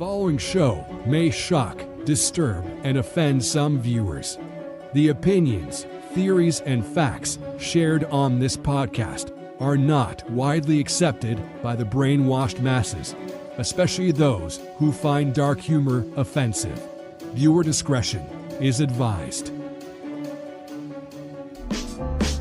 following show may shock, disturb, and offend some viewers. The opinions, theories, and facts shared on this podcast are not widely accepted by the brainwashed masses, especially those who find dark humor offensive. Viewer discretion is advised.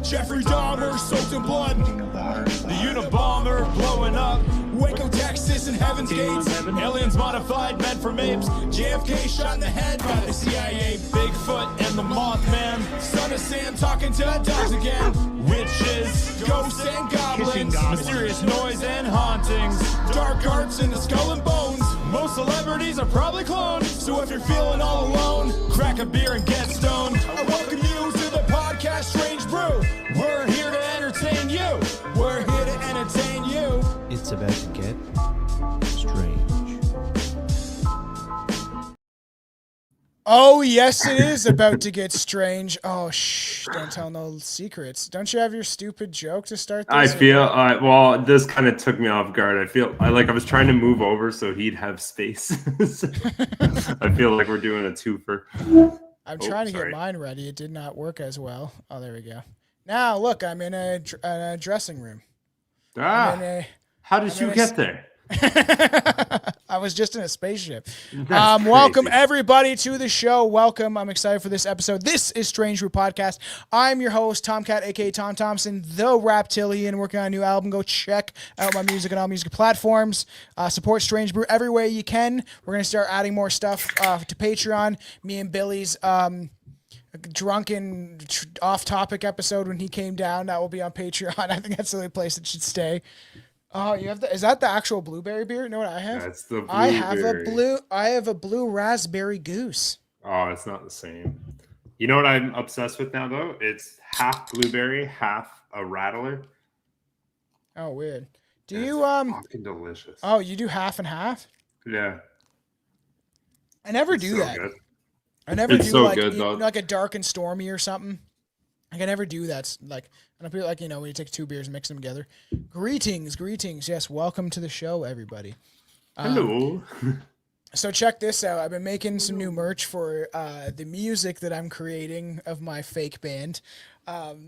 Jeffrey Dahmer soaked in blood. The Unabomber blowing up. Waco, Texas, and Heaven's Gates. Aliens modified, meant for mapes. JFK shot in the head by the CIA. Bigfoot and the Mothman. Son of Sam talking to dogs again. Witches, ghosts, and goblins. Mysterious noise and hauntings. Dark arts in the skull and bones. Most celebrities are probably cloned. So if you're feeling all alone, crack a beer and get stoned. I welcome you to the podcast Strange Brew. We're here to entertain you. We're here to entertain you. It's about to get strange. Oh, yes, it is about to get strange. Oh, shh, don't tell no secrets. Don't you have your stupid joke to start this? I feel, well, this kind of took me off guard. I was trying to move over so he'd have space. I feel like we're doing a twofer. I'm trying to get mine ready. It did not work as well. Oh, there we go. Now, look, I'm in a dressing room. How did you get there? I was just in a spaceship. Welcome everybody to the show. Welcome. I'm excited for this episode. This is Strange Brew Podcast. I'm your host, Tomcat, aka Tom Thompson, the Raptilian, working on a new album. Go check out my music on all music platforms. Support Strange Brew every way you can. We're gonna start adding more stuff to Patreon. Me and Billy's drunken off-topic episode when he came down, that will be on Patreon. I think that's the only place it should stay. Oh, you have is that the actual blueberry beer? You know what I have? That's the blueberry. I have a blue raspberry goose. Oh, it's not the same. You know what I'm obsessed with now though? It's half blueberry, half a rattler. Oh, weird. Do and you it's fucking delicious. Oh, you do half and half? Yeah. I never do so that. Good. I never it's do so like good, though. like a dark and stormy or something. Like I never do that. It's like I don't feel like, when you take two beers and mix them together. Greetings. Yes, welcome to the show, everybody. Hello. So check this out. I've been making some new merch for the music that I'm creating of my fake band.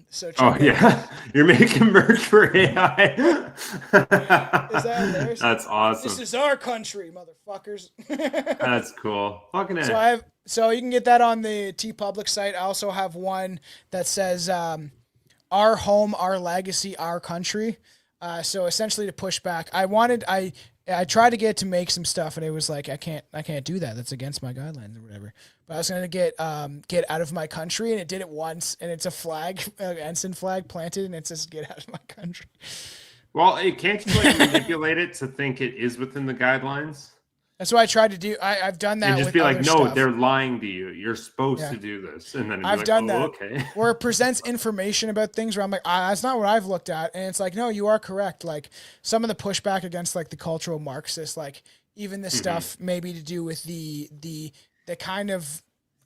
So check You're making merch for AI. Is that theirs? That's awesome. This is our country, motherfuckers. That's cool. Fucking A. So you can get that on the TeePublic site. I also have one that says "Our home, our legacy, our country." So essentially, to push back, I tried to get to make some stuff, and it was like I can't do that. That's against my guidelines or whatever. But I was gonna get out of my country, and it did it once, and it's a flag, ensign flag planted, and it says "Get out of my country." Well, can't you manipulate it to think it is within the guidelines? That's what I tried to do. I've done that. And just with be like, other no, stuff. they're lying to you. You're supposed to do this, and then I've done that. Okay. Where it presents information about things where I'm like, that's not what I've looked at, and it's like, no, you are correct. Like some of the pushback against like the cultural Marxists, like even the stuff maybe to do with the kind of,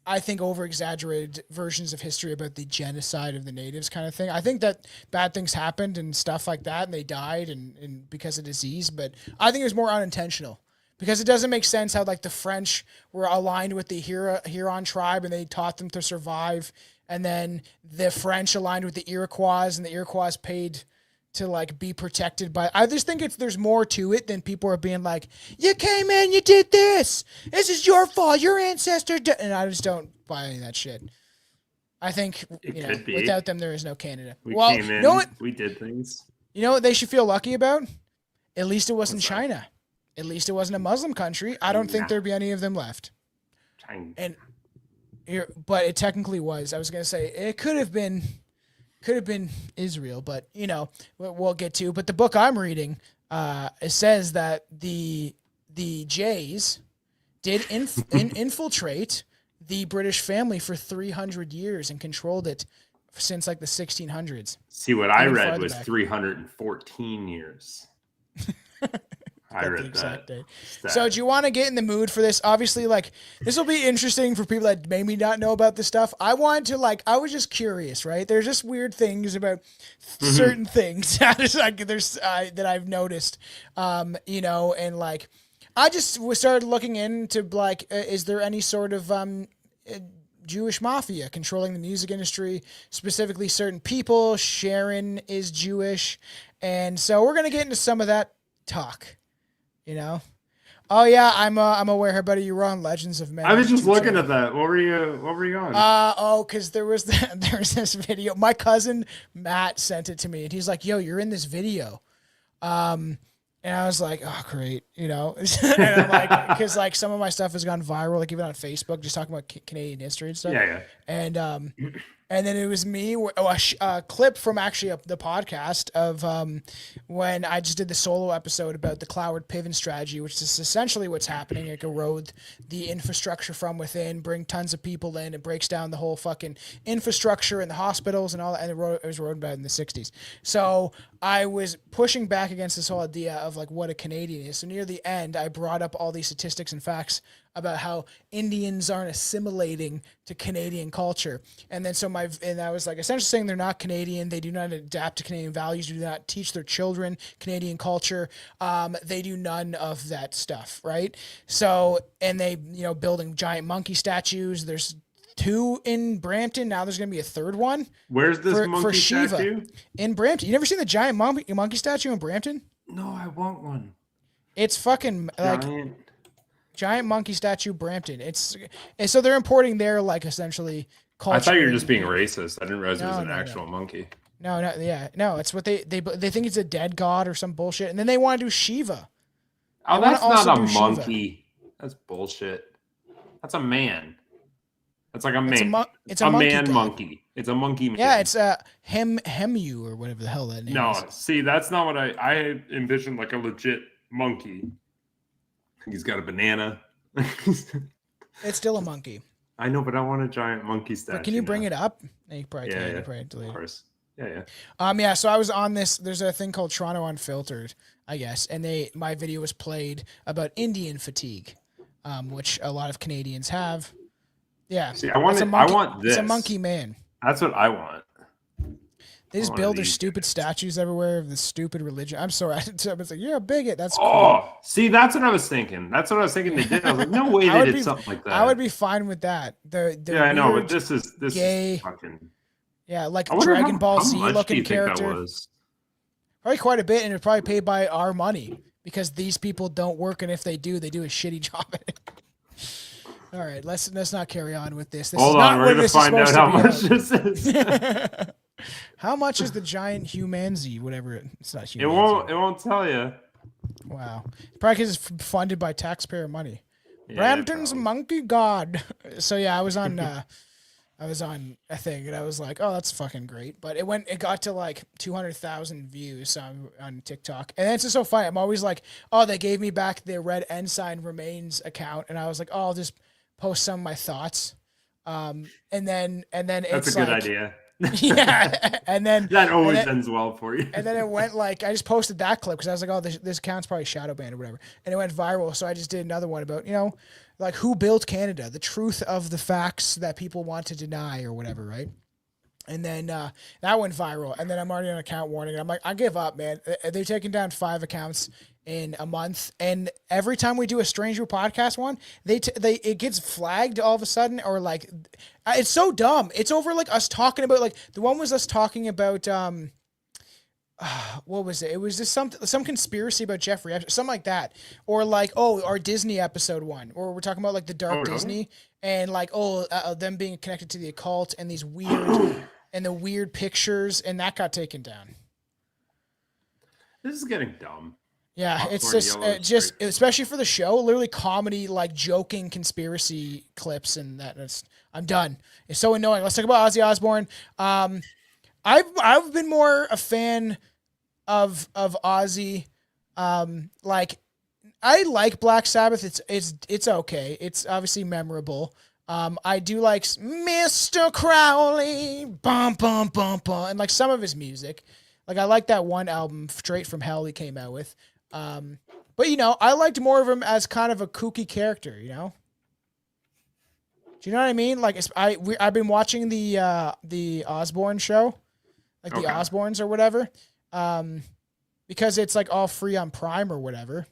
I think, over-exaggerated versions of history about the genocide of the natives kind of thing. I think that bad things happened and stuff like that, and they died and because of disease, but I think it was more unintentional. Because it doesn't make sense how like the French were aligned with the Huron tribe and they taught them to survive. And then the French aligned with the Iroquois and the Iroquois paid to like be protected by. I just think there's more to it than people are being like, you came in, you did this. This is your fault. Your ancestors did. And I just don't buy any of that shit. I think without them, there is no Canada. We came in, you know what? We did things. You know what they should feel lucky about? At least it wasn't China. At least it wasn't a Muslim country. I don't think there'd be any of them left. But it technically was. I was gonna say it could have been Israel, but we'll get to. But the book I'm reading, it says that the Jays did infiltrate the British family for 300 years and controlled it since like the 1600s. See, what I read was 314 years. I read that. So do you want to get in the mood for this? Obviously, like, this will be interesting for people that maybe not know about this stuff. I was just curious, right? There's just weird things about certain things that I've noticed, and like, I just started looking into like, is there any sort of Jewish mafia controlling the music industry, specifically certain people? Sharon is Jewish, and so we're gonna get into some of that talk. You know. Oh yeah, I'm aware, buddy. You were on Legends of Men. I was just looking at that. What were you on? Because there was this video. My cousin Matt sent it to me, and he's like, "Yo, you're in this video." And I was like, "Oh, great," you know. And I'm like, because like some of my stuff has gone viral, like even on Facebook, just talking about Canadian history and stuff. Yeah. And then it was me, a clip from actually the podcast of when I just did the solo episode about the Cloward Piven strategy, which is essentially what's happening. It erode the infrastructure from within, bring tons of people in. It breaks down the whole fucking infrastructure and the hospitals and all that. And it was rolled back in the 60s. So I was pushing back against this whole idea of like what a Canadian is. So near the end, I brought up all these statistics and facts about how Indians aren't assimilating to Canadian culture. And then I was like essentially saying they're not Canadian. They do not adapt to Canadian values. Do not teach their children Canadian culture. They do none of that stuff, right? So, and they, building giant monkey statues. There's 2 in Brampton. Now there's going to be a 3rd one. Where's this monkey statue? In Brampton. You never seen the giant monkey statue in Brampton? No, I want one. It's fucking giant monkey statue, Brampton. And so they're importing their like essentially culture. I thought you were just being racist. I didn't realize it was an actual monkey. No, it's what they think it's a dead god or some bullshit, and then they want to do Shiva. Oh, that's not a monkey. Shiva. That's bullshit. That's a man. That's like a man. It's a man monkey. It's a monkey man. Yeah, it's Hemu or whatever the hell that name is. No, see, that's not what I envisioned, like a legit monkey. He's got a banana. It's still a monkey. I know, but I want a giant monkey statue. But can you bring it up? No, you probably can. You probably delete it. Of course. Yeah. So I was on this. There's a thing called Toronto Unfiltered, I guess, and my video was played about Indian fatigue, which a lot of Canadians have. Yeah. See, I want this. It's a monkey man. That's what I want. They just build their stupid statues everywhere of this stupid religion. I'm sorry. It's like, you're a bigot. That's cool. See, that's what I was thinking. That's what I was thinking they did. I was like, no way they did something like that. I would be fine with that. I know, but this is fucking... Yeah, like Dragon Ball Z looking character. Probably quite a bit, and it's probably paid by our money because these people don't work, and if they do a shitty job at it. All right, let's not carry on with this. Hold on, we're gonna find out how much this is. How much is the giant humanzi? Whatever it's not humanzi. It won't tell you. Wow, probably because it's funded by taxpayer money. Yeah, Brampton's monkey god. So yeah, I was on a thing, and I was like, oh, that's fucking great. But it got to like 200,000 views on TikTok, and it's just so funny. I'm always like, oh, they gave me back the Red Ensign Remains account, and I was like, oh, I'll just post some of my thoughts. And then that's a good idea. Yeah, and then that always ends well for you. And then it went like I just posted that clip because I was like, oh, this account's probably shadow banned or whatever, and it went viral. So I just did another one about like who built Canada, the truth of the facts that people want to deny or whatever, right? And then that went viral, and then I'm already on account warning. And I'm like, I give up, man. They're taking down 5 accounts in a month, and every time we do a Strange Brew podcast one, it gets flagged all of a sudden, or like it's so dumb. It's over like us talking about like the one was us talking about what was it? It was just some conspiracy about Jeffrey Epstein, something like that, or like our Disney episode one, or we're talking about like the dark Disney and like them being connected to the occult and these weird and the weird pictures, and that got taken down. This is getting dumb. Yeah, it's just especially for the show, literally comedy, like joking conspiracy clips, and I'm done. It's so annoying. Let's talk about Ozzy Osbourne. I've been more a fan of Ozzy. Like I like Black Sabbath. It's okay. It's obviously memorable. I do like Mr. Crowley, bum bum bum bum, and like some of his music. Like I like that one album, Straight from Hell, he came out with. But I liked more of him as kind of a kooky character. Do you know what I mean? Like I've been watching the Osbourne show, like the Osbournes or whatever, because it's like all free on Prime or whatever.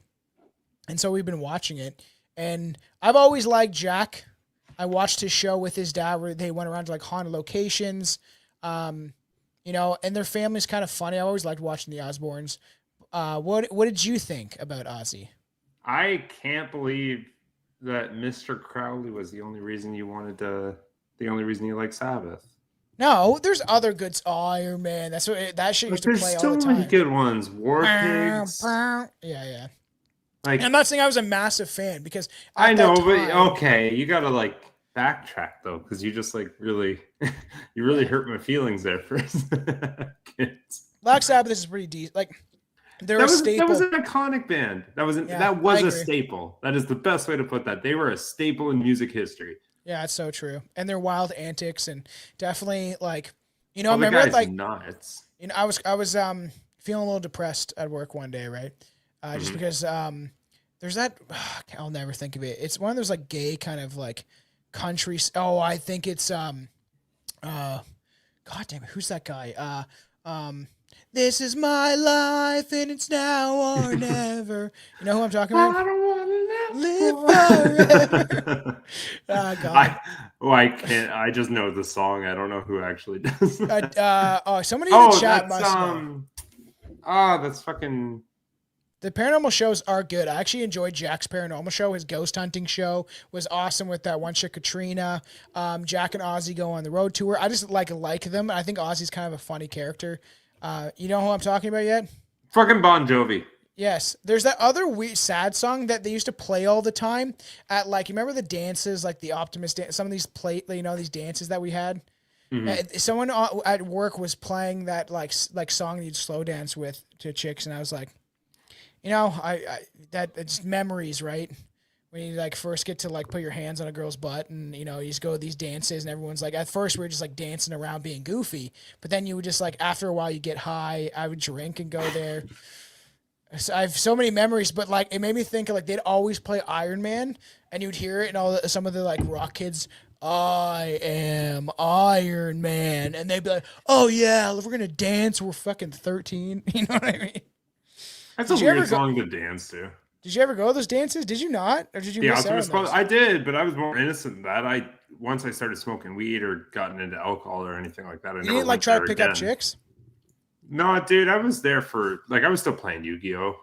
And so we've been watching it. And I've always liked Jack. I watched his show with his dad where they went around to like haunted locations. You know, and their family's kind of funny. I always liked watching the Osbournes. What did you think about Ozzy? I can't believe that Mr. Crowley was the only reason you like Sabbath. No, there's other good. Iron Man. That's what that shit used to play all the time. There's so many good ones. War Pigs. Yeah. Like, I'm not saying I was a massive fan because I know, but okay, you gotta like backtrack though, because you just like really, you really hurt my feelings there for a second. Black Sabbath is pretty decent. Like they're a staple. That was an iconic band. That was a staple. That is the best way to put that. They were a staple in music history. Yeah, it's so true. And their wild antics and definitely like, you know, I remember like nuts. You know, I was feeling a little depressed at work one day, right? Just because there's that I'll never think of it. It's one of those like gay kind of like country. Oh, I think it's God damn it, who's that guy? This is my life and it's now or never. You know who I'm talking about? I don't want to live forever. God. I can't. I just know the song. I don't know who actually does. Somebody in the chat must know. That's fucking. The paranormal shows are good. I actually enjoyed Jack's paranormal show. His ghost hunting show was awesome with that one chick, Katrina. Jack and Ozzy go on the road tour. I just like them. I think Ozzy's kind of a funny character. You know who I'm talking about yet? Fucking Bon Jovi. Yes. There's that other weird, sad song that they used to play all the time at like, you remember the dances, like the Optimist dance, some of these these dances that we had? Mm-hmm. Someone at work was playing that like song you'd slow dance with to chicks. And I was like, you know, that it's memories, right? When you like first get to like put your hands on a girl's butt and, you know, you just go to these dances and everyone's like, at first we were just like dancing around being goofy, but then you would just like, after a while you get high, I would drink and go there. So I have so many memories, but like, it made me think of like, they'd always play Iron Man and you'd hear it and some of the like rock kids, I am Iron Man. And they'd be like, oh yeah, we're going to dance. We're fucking 13. You know what I mean? That's a weird song to dance to. Did you ever go to those dances? Did you not? Or did you miss out on those? I did, but I was more innocent than that. Once I started smoking weed or gotten into alcohol or anything like that, you didn't like try to pick up chicks? No, dude, I was there for like I was still playing Yu-Gi-Oh.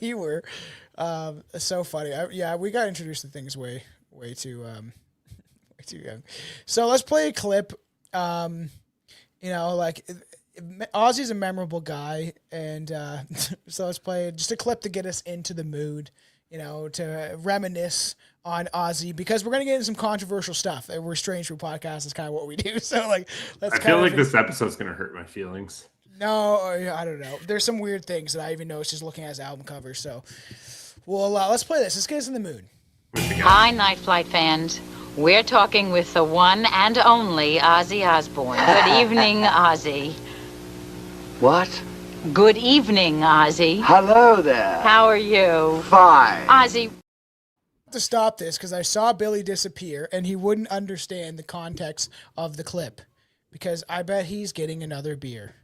We were so funny. We got introduced to things way too young. So let's play a clip. You know, like Ozzy's a memorable guy, and so let's play just a clip to get us into the mood, you know, to reminisce on Ozzy, because we're going to get into some controversial stuff. We're Strange Brew podcast is kind of what we do. So like, I feel like this episode's going to hurt my feelings. No, I don't know. There's some weird things that I even noticed just looking at his album cover. So, well, let's play this. Let's get us in the mood. Hi, Night Flight fans. We're talking with the one and only Ozzy Osbourne. Good evening, Ozzy. What? Good evening, Ozzy. Hello there. How are you? Fine. Ozzy. To stop this because I saw Billy disappear and he wouldn't understand the context of the clip, because I bet he's getting another beer.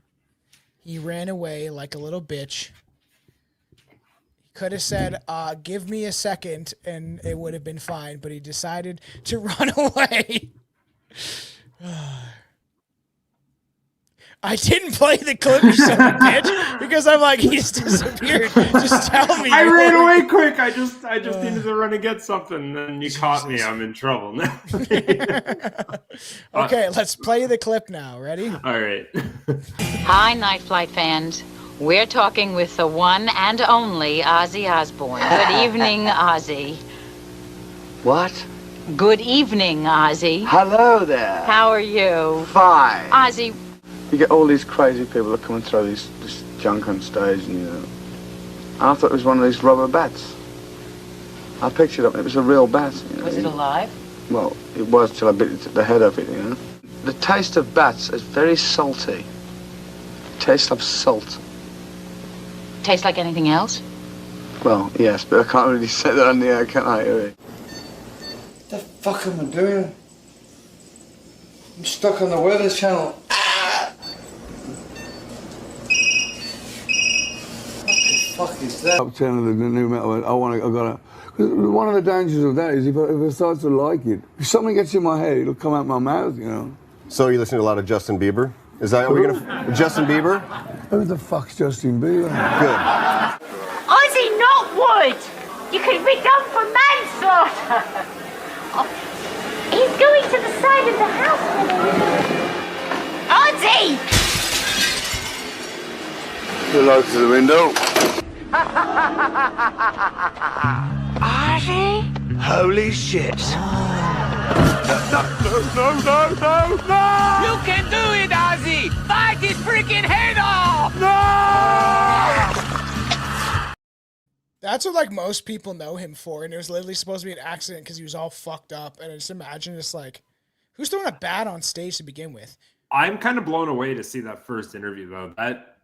He ran away like a little bitch. He could have said, give me a second, and it would have been fine, but he decided to run away. I didn't play the clip, you son of a bitch, because I'm like, he's disappeared. Just tell me. I ran away quick. I just needed to run and get something, and you caught me. I'm in trouble now. Okay, let's play the clip now. Ready? All right. Hi, Night Flight fans. We're talking with the one and only Ozzy Osbourne. Good evening, Ozzy. What? Good evening, Ozzy. Hello there. How are you? Fine. Ozzy. You get all these crazy people that come and throw this junk on stage, and I thought it was one of these rubber bats. I picked it up and it was a real bat. Was it alive? Well, it was till I bit the head off it, you know. The taste of bats is very salty. It tastes of salt. Tastes like anything else? Well, yes, but I can't really say that on the air, can I, Eric? What the fuck am I doing? I'm stuck on the weather channel. fuck is that? Top 10 of the new metal. One of the dangers of that is if I start to like it, if something gets in my head, it'll come out my mouth, you know. So you listen to a lot of Justin Bieber? Are we gonna Justin Bieber? Who the fuck's Justin Bieber? Good. Ozzy, not wood! You could be done for manslaughter! Oh, he's going to the side of the house. Ozzy! The lights to the window. Ozzy? Holy shit. No! You can do it, Ozzy! Fight his freaking head off! No! That's what like most people know him for, and it was literally supposed to be an accident because he was all fucked up. And I just imagine it's like, who's throwing a bat on stage to begin with? I'm kind of blown away to see that first interview though. That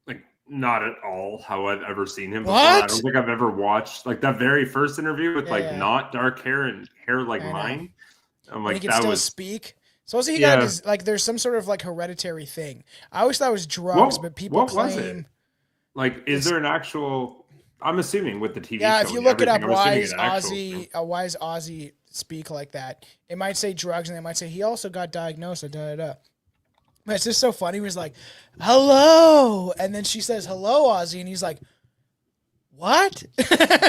like not at all how I've ever seen him before. I don't think I've ever watched like that very first interview with not dark hair and hair like mine. I'm like, and he can still speak. So he got his, like, there's some sort of like hereditary thing. I always thought it was drugs, but people claim. Was it? Like, is there an actual? I'm assuming with the TV show. Yeah, if you look it up, why is Ozzy speak like that? It might say drugs, and they might say he also got diagnosed. But it's just so funny. He was like, "Hello," and then she says, "Hello, Ozzy," and he's like, "What?"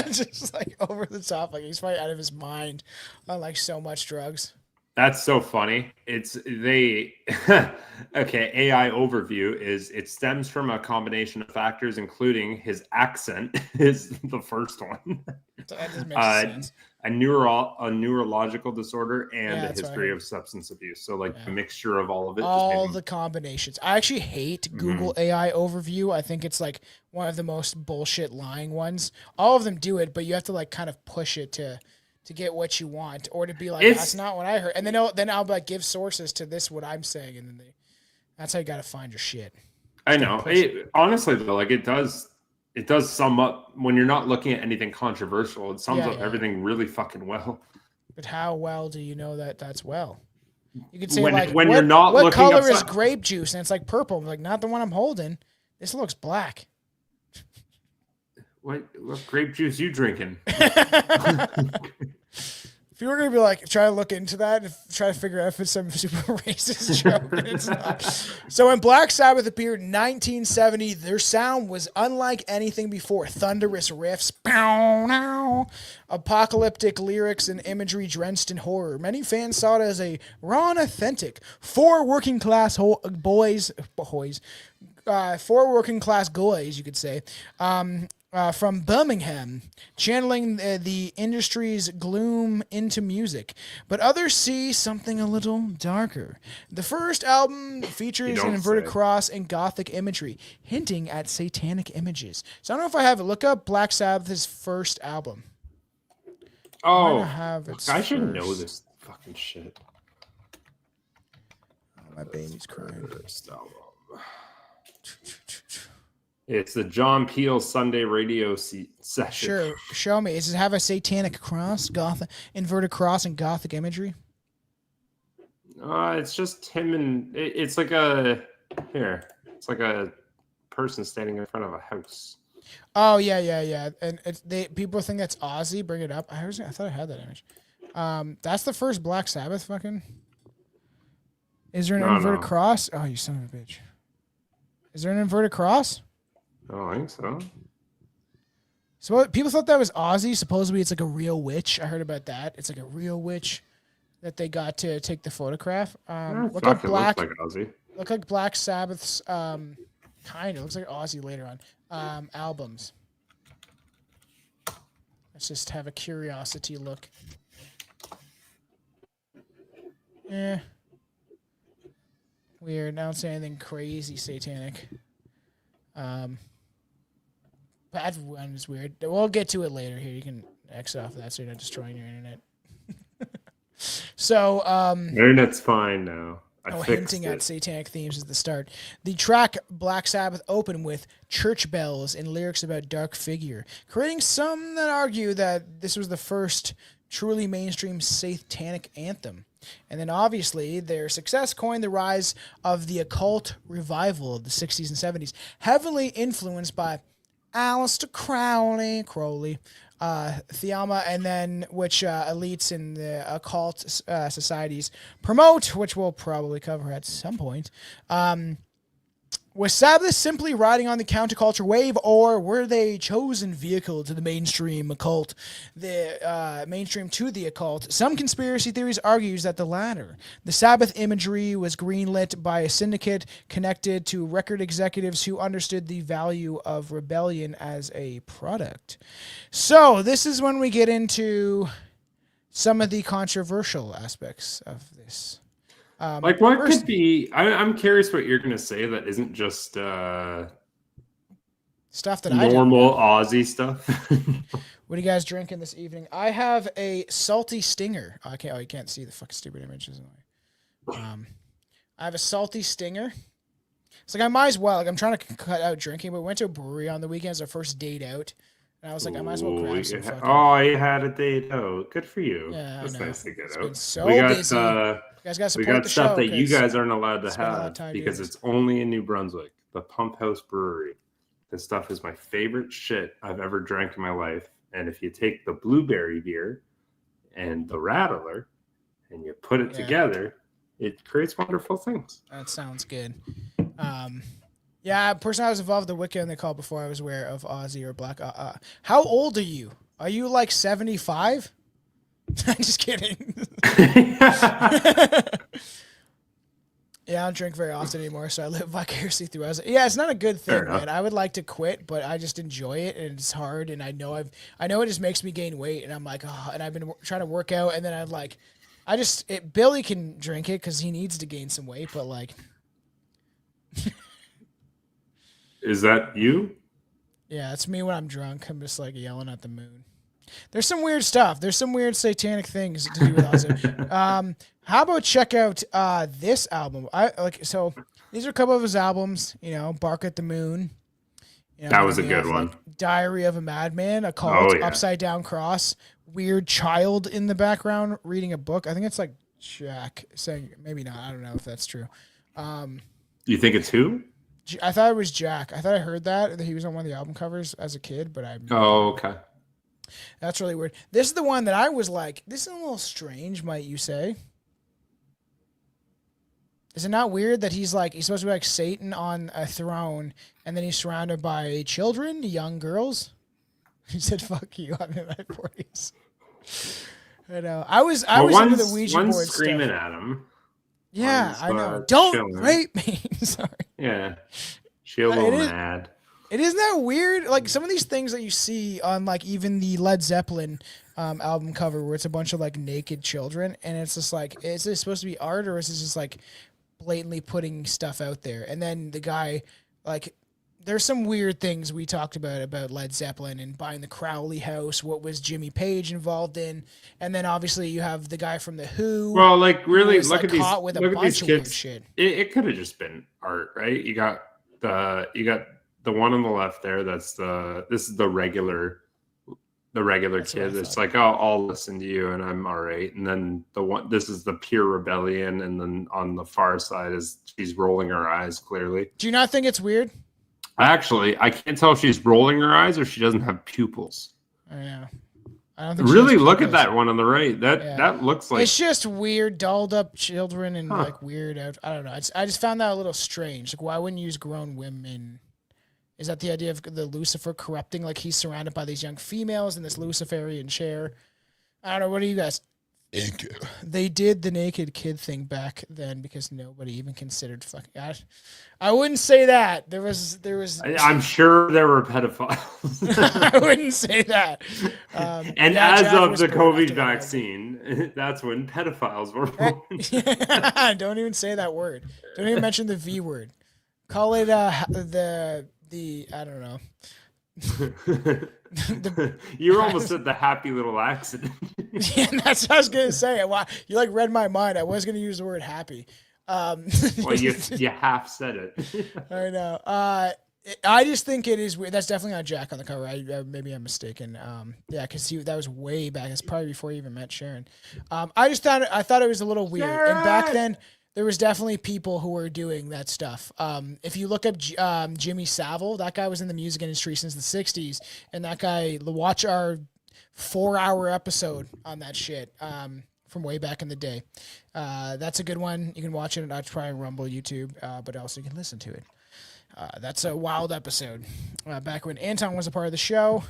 Just like over the top, like he's probably out of his mind on like so much drugs. That's so funny. Okay, AI overview is it stems from a combination of factors, including his accent is the first one. That just makes sense. A neurological disorder and a history of substance abuse. So like the mixture of all of it. All the combinations. I actually hate Google AI overview. I think it's like one of the most bullshit lying ones. All of them do it, but you have to like kind of push it to get what you want, or to be like, that's not what I heard. And then I'll like give sources to this, what I'm saying. And then that's how you got to find your shit. I know. Honestly though, like it does sum up when you're not looking at anything controversial. It sums up everything really fucking well. But how well do you know that that's well? You could say you're not what looking color is grape juice? And it's like purple. I'm like, not the one I'm holding. This looks black. What grape juice you drinking? If you were gonna be like, try to look into that and try to figure out if it's some super racist joke, and it's not. So when Black Sabbath appeared in 1970, their sound was unlike anything before. Thunderous riffs, apocalyptic lyrics, and imagery drenched in horror. Many fans saw it as a raw and authentic four working class goys, you could say. From Birmingham, channeling the industry's gloom into music. But others see something a little darker. The first album features an inverted cross and gothic imagery, hinting at satanic images. So I don't know if I have it. Look up Black Sabbath's first album. Oh, I should know this fucking shit. Oh, my baby's crying. First album. It's the John Peel Sunday radio session. Sure, show me. Does it have a satanic cross, inverted cross, and gothic imagery? It's just him and it's like a person standing in front of a house. Oh yeah. And people think that's Ozzy. Bring it up. I thought I had that image. That's the first Black Sabbath. Fucking. Is there an inverted cross? Oh, you son of a bitch. Is there an inverted cross? I don't think so. So people thought that was Ozzy. Supposedly it's like a real witch. I heard about that. It's like a real witch that they got to take the photograph. Look up Black. Looks like Ozzy. Look like Black Sabbath's kind of looks like Ozzy later on albums. Let's just have a curiosity look. Yeah. Weird. I don't say anything crazy satanic. That one is weird. We'll get to it later. Here, you can X off that so you're not destroying your internet. So, internet's fine now. Hinting at satanic themes at the start. The track Black Sabbath opened with church bells and lyrics about dark figure, creating some that argue that this was the first truly mainstream satanic anthem. And then obviously their success coined the rise of the occult revival of the 60s and 70s, heavily influenced by Aleister Crowley, Theama, and then which elites in the occult societies promote, which we'll probably cover at some point. Was Sabbath simply riding on the counterculture wave, or were they chosen vehicle to the mainstream occult, mainstream to the occult? Some conspiracy theories argues that the latter. The Sabbath imagery was greenlit by a syndicate connected to record executives who understood the value of rebellion as a product. So this is when we get into some of the controversial aspects of this. What could be? I'm curious what you're going to say that isn't just stuff that normal Aussie stuff. What are you guys drinking this evening? I have a salty stinger. Oh, you can't see the fucking stupid images. I have a salty stinger. It's like I might as well. Like I'm trying to cut out drinking, but we went to a brewery on the weekends, our first date out. And I was like, I might as well grab some fucking... Oh, you had a date out. Good for you. Yeah, that's nice to get it's out. been so busy. You guys got to support the show. We got stuff that you guys aren't allowed to have because it's only in New Brunswick. The Pump House Brewery. This stuff is my favorite shit I've ever drank in my life. And if you take the blueberry beer and the Rattler and you put it together, it creates wonderful things. That sounds good. Yeah, person I was involved with the weekend they called before I was aware of Ozzy or Black. How old are you? Are you like 75? I'm just kidding. Yeah, I don't drink very often anymore, so I live vicariously through. Yeah, it's not a good thing, man. I would like to quit, but I just enjoy it, and it's hard, and I know it just makes me gain weight, and I'm like, oh, and I've been trying to work out, and then I'm like, Billy can drink it because he needs to gain some weight, but like. Is that you? Yeah, it's me when I'm drunk. I'm just like yelling at the moon. There's some weird stuff. There's some weird satanic things to do with Ozzy. How about check out this album? So these are a couple of his albums. You know, Bark at the Moon. You know, that was a good one. Like Diary of a Madman, Occult, Upside Down Cross, Weird Child in the background reading a book. I think it's like Jack saying, maybe not. I don't know if that's true. You think it's who? I thought it was Jack. I thought I heard that he was on one of the album covers as a kid, but Oh, okay. That's really weird. This is the one that I was like, this is a little strange, might you say? Is it not weird that he's supposed to be like Satan on a throne, and then he's surrounded by children, young girls? He said, "Fuck you," I'm in my 40s. I know. I was into the Ouija board stuff. Screaming at him. Yeah, I know. Don't rape me. Sorry. Yeah. She a little mad. Isn't that weird? Like some of these things that you see on like even the Led Zeppelin album cover where it's a bunch of like naked children, and it's just like, is this supposed to be art or is this just like blatantly putting stuff out there? And then the guy, like, there's some weird things we talked about Led Zeppelin and buying the Crowley house. What was Jimmy Page involved in? And then obviously you have the guy from the Who. Well, like really look at these kids. Shit. It could have just been art, right? You got the one on the left there. This is the regular kid. It's like, oh, I'll listen to you and I'm all right. And then this is the pure rebellion. And then on the far side is she's rolling her eyes clearly. Do you not think it's weird? Actually, I can't tell if she's rolling her eyes or she doesn't have pupils. Yeah. I don't think really look at that one on the right. That looks like it's just weird, dolled up children and like weird. I don't know. I just found that a little strange. Like, why wouldn't you use grown women? Is that the idea of the Lucifer corrupting? Like he's surrounded by these young females in this Luciferian chair. I don't know. What do you guys? They did the naked kid thing back then because nobody even considered fucking. I wouldn't say that. There was. I'm sure there were pedophiles. I wouldn't say that. And as of the COVID vaccine, that's when pedophiles were born. Don't even say that word. Don't even mention the V word. Call it the I don't know. You almost said the happy little accident. Yeah, that's what I was gonna say. Wow, you like read my mind. I was gonna use the word happy. Well, you half said it. I know. I just think it is weird. That's definitely not Jack on the cover. Maybe I'm mistaken. Yeah, because that was way back. It's probably before you even met Sharon. I thought it was a little weird. Sharon! And there was definitely people who were doing that stuff. If you look up Jimmy Savile, that guy was in the music industry since the 60s, and that guy, watch our 4-hour episode on that shit from way back in the day. That's a good one. You can watch it on probably Rumble, YouTube, but also you can listen to it. That's a wild episode. Back when Anton was a part of the show.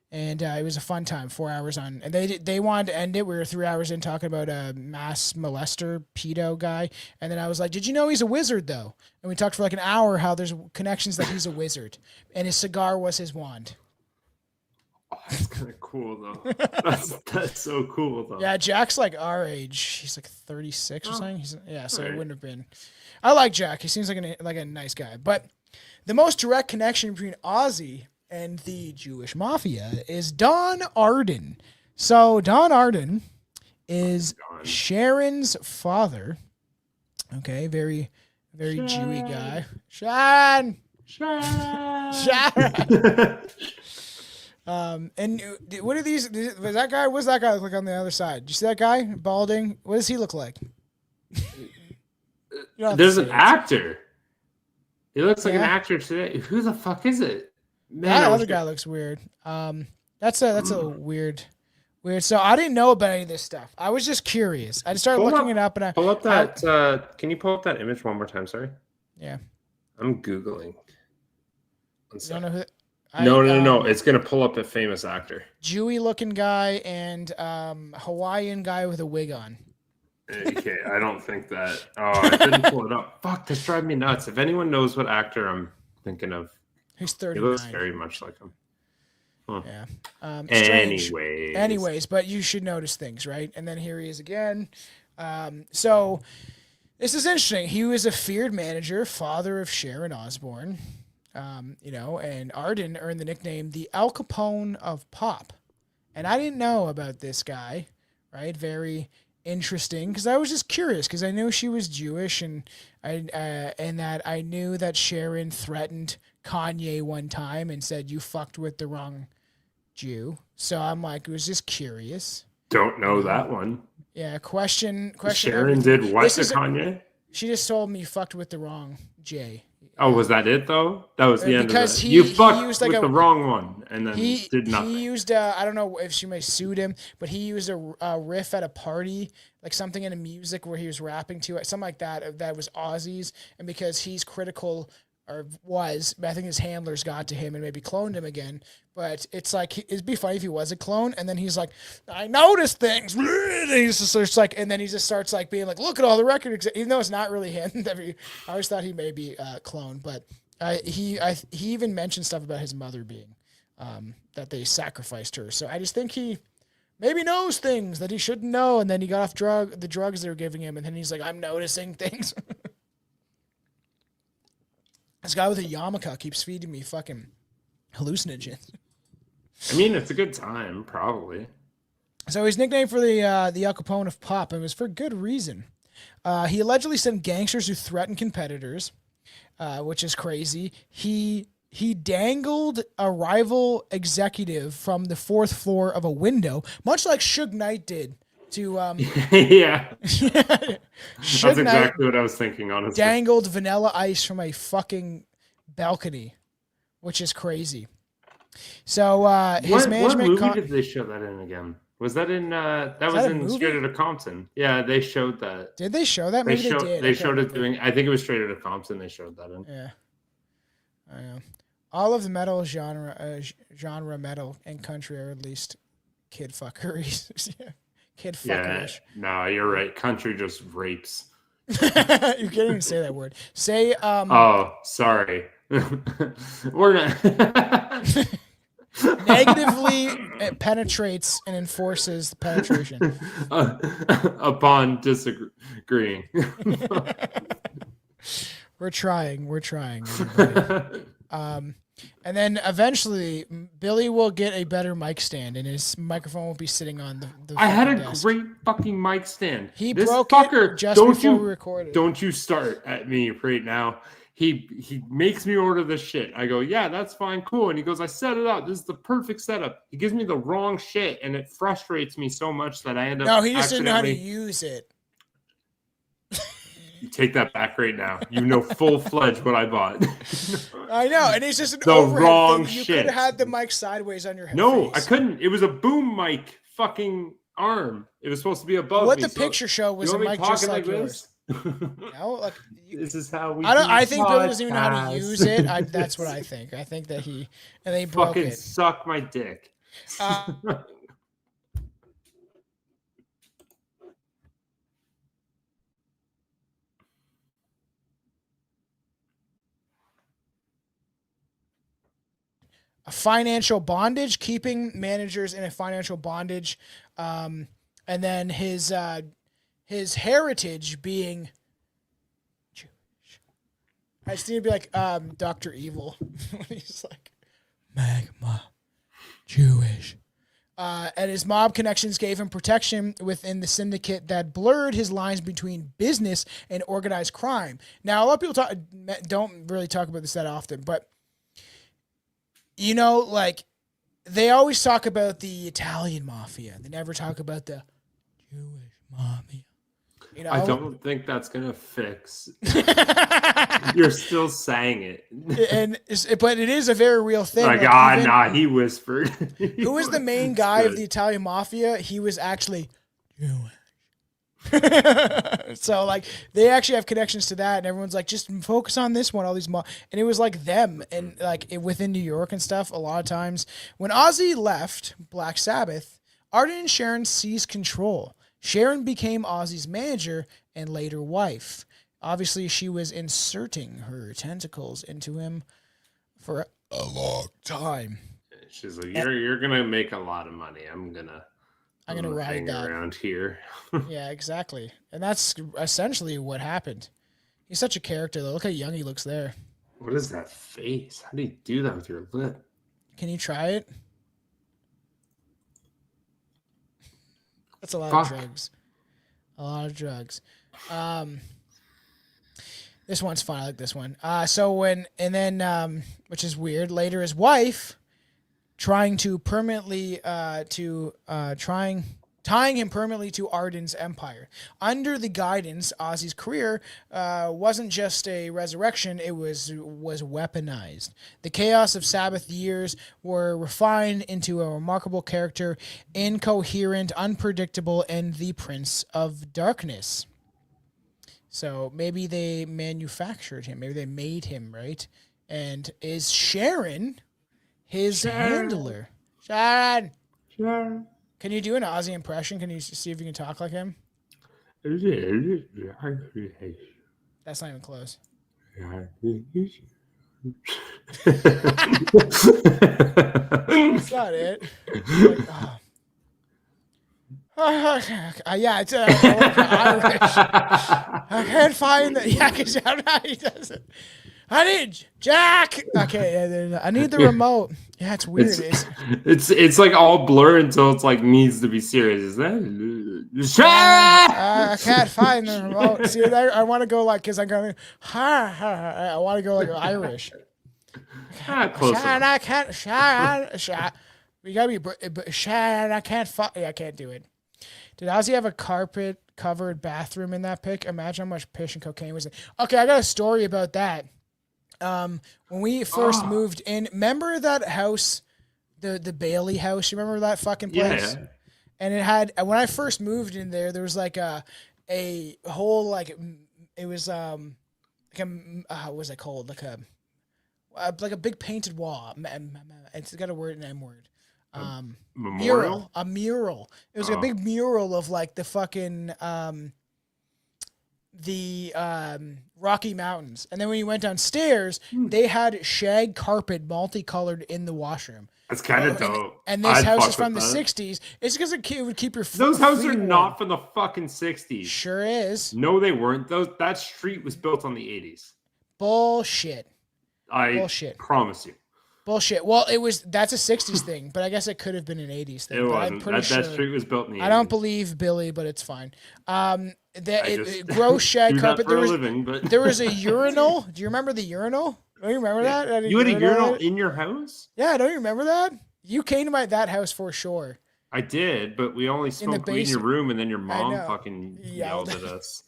And it was a fun time, 4 hours on. And they wanted to end it. We were 3 hours in talking about a mass molester, pedo guy. And then I was like, did you know he's a wizard, though? And we talked for like an hour how there's connections that he's a wizard. And his cigar was his wand. Oh, that's kind of cool, though. That's so cool, though. Yeah, Jack's like our age. He's like 36 or something. So it wouldn't have been. I like Jack. He seems like a nice guy. But the most direct connection between Ozzy and the Jewish mafia is Don Arden. So Don Arden is Sharon's father. Okay, very, very Jewy guy. Sharon. And what are these? Was that guy? What's that guy look like on the other side? Do you see that guy balding? What does he look like? There's an actor. He looks like an actor today. Who the fuck is it? Man, that other guy looks weird. That's a weird. So I didn't know about any of this stuff. I was just curious. I just started looking it up, and pull up that. Can you pull up that image one more time? Sorry. Yeah. I'm googling. You don't know who? No. It's gonna pull up a famous actor. Jewy looking guy and Hawaiian guy with a wig on. Okay, I don't think that. Oh, I didn't pull it up. Fuck, this drives me nuts. If anyone knows what actor I'm thinking of. He's 39. He looks very much like him. Huh. Yeah. Anyways, but you should notice things, right? And then here he is again. So this is interesting. He was a feared manager, father of Sharon Osbourne. And Arden earned the nickname the Al Capone of pop. And I didn't know about this guy, right? Very interesting, because I was just curious, because I knew she was Jewish, and that I knew that Sharon threatened Kanye one time and said, you fucked with the wrong Jew. So I'm like, I was just curious. Don't know that one. Yeah, question. Sharon did what to Kanye? She just told me you fucked with the wrong J. Oh, was that it though? That was the end of it. You fucked with the wrong one, and then did nothing. He used I don't know if she may have sued him, but he used a riff at a party, like something in a music where he was rapping to it, something like that. That was Ozzy's, and because he's critical. I think his handlers got to him and maybe cloned him again. But it's like, it'd be funny if he was a clone, and then he's like, I noticed things. And he's just starts like, and then he just starts like being like, look at all the records, even though it's not really him. I always thought he may be a clone, but he even mentioned stuff about his mother being that they sacrificed her. So I just think he maybe knows things that he shouldn't know, and then he got off the drugs they were giving him, and then he's like, I'm noticing things. This guy with a yarmulke keeps feeding me fucking hallucinogens. I mean, it's a good time, probably. So he's nicknamed for the Al Capone of pop, and it was for good reason. He allegedly sent gangsters who threatened competitors, which is crazy. He dangled a rival executive from the 4th floor of a window, much like Suge Knight did. Yeah. That's exactly what I was thinking, honestly. Dangled Vanilla Ice from a fucking balcony, which is crazy. So his management. What movie did they show that in again? Was that in? That was in Straight Outta Compton. Yeah, they showed that. Did they show that? Maybe they did. They showed it doing. I think it was Straight Outta Compton. They showed that in. Yeah. I know. All of the metal genre metal and country are at least kid fuckeries. Kid fuckerish. Yeah, no, you're right. Country just rapes. You can't even say that word. Say Oh, sorry. We're not negatively it penetrates and enforces the penetration. Upon disagreeing. We're trying. Everybody. And then eventually, Billy will get a better mic stand, and his microphone will be sitting on the I had a desk. great fucking mic stand. He broke it just before we recorded. Don't you start at me right now. He makes me order this shit. I go, yeah, that's fine, cool. And he goes, I set it up. This is the perfect setup. He gives me the wrong shit, and it frustrates me so much that I end up. No, he just didn't know how to use it. You take that back right now. You know full-fledged what I bought. I know, and it's just an the overhead wrong thing. You shit. could have had the mic sideways on your head. No, I couldn't. It was a boom mic fucking arm. It was supposed to be above what me. The picture show was a mic just like yours. No, like, this is how we. I think Billy doesn't even know how to use it. That's what I think. I think that they broke fucking it. Suck my dick. A financial bondage, keeping managers in a financial bondage, and then his heritage being Jewish. I just need to be like Dr. Evil when he's like magma Jewish. And his mob connections gave him protection within the syndicate that blurred his lines between business and organized crime. Now, a lot of people don't really talk about this that often, but you know, like, they always talk about the Italian mafia. They never talk about the Jewish mafia. You know? I don't think that's going to fix. You're still saying it. But it is a very real thing. Like, he whispered. Who is the main guy of the Italian mafia? He was actually Jewish. So like they actually have connections to that, and everyone's like, just focus on this one. All these and it was like them, and like within New York and stuff. A lot of times when Ozzy left Black Sabbath, Arden and Sharon seized control. Sharon became Ozzy's manager and later wife. Obviously, she was inserting her tentacles into him for a long time. She's like, you're gonna make a lot of money. I'm gonna ride hang that around here. Yeah, exactly. And that's essentially what happened. He's such a character, though. Look how young he looks there. What is that face? How do you do that with your lip? Can you try it? That's a lot of drugs. A lot of drugs. This one's fun. I like this one. Which is weird. Later, his wife tying him permanently to Arden's empire. Under the guidance, Ozzy's career wasn't just a resurrection, it was weaponized. The chaos of Sabbath years were refined into a remarkable character, incoherent, unpredictable, and the Prince of Darkness. So maybe they manufactured him. Maybe they made him, right? And is Sharon his handler? Sharon! Can you do an Ozzy impression? Can you see if you can talk like him? That's not even close. That's not it. Like, yeah, it's Irish. I can't find the. Yeah, because he does it. I need Jack. Okay, I need the remote. Yeah, it's weird. It's like all blur until it's like needs to be serious. Is that? I can't find the remote. See, I want to go like because I'm going. I want to go like Irish. Close Sharon, I can't. Sharon. We gotta be. Sharon, I can't. I can't do it. Did Ozzy have a carpet-covered bathroom in that pic? Imagine how much piss and cocaine was in. Okay, I got a story about that. When we first moved in, remember that house, the Bailey house? You remember that fucking place? Yeah. And it had, when I first moved in there was like a whole, like, it was, what was it called? Like a big painted wall. It's got a word, an M word. Memorial? A mural. It was a big mural of like the fucking Rocky Mountains. And then when you went downstairs, they had shag carpet multicolored in the washroom. That's kind of dope. And this house is from the 60s. It's because it would keep your feet. Those houses are not from the fucking 60s. Sure is. No, they weren't. That street was built on the 80s. Bullshit. Bullshit. Promise you. Bullshit. Well, that's a 60s thing, but I guess it could have been an 80s thing. It wasn't. I'm pretty sure. That street was built in the 80s. I don't believe Billy, but it's fine. Gross shag carpet. There was a urinal. Do you remember the urinal? Don't you remember that? You had a urinal in your house? Yeah, don't you remember that? You came to that house for sure. I did, but we only smoked weed in your room, and then your mom fucking yelled at us.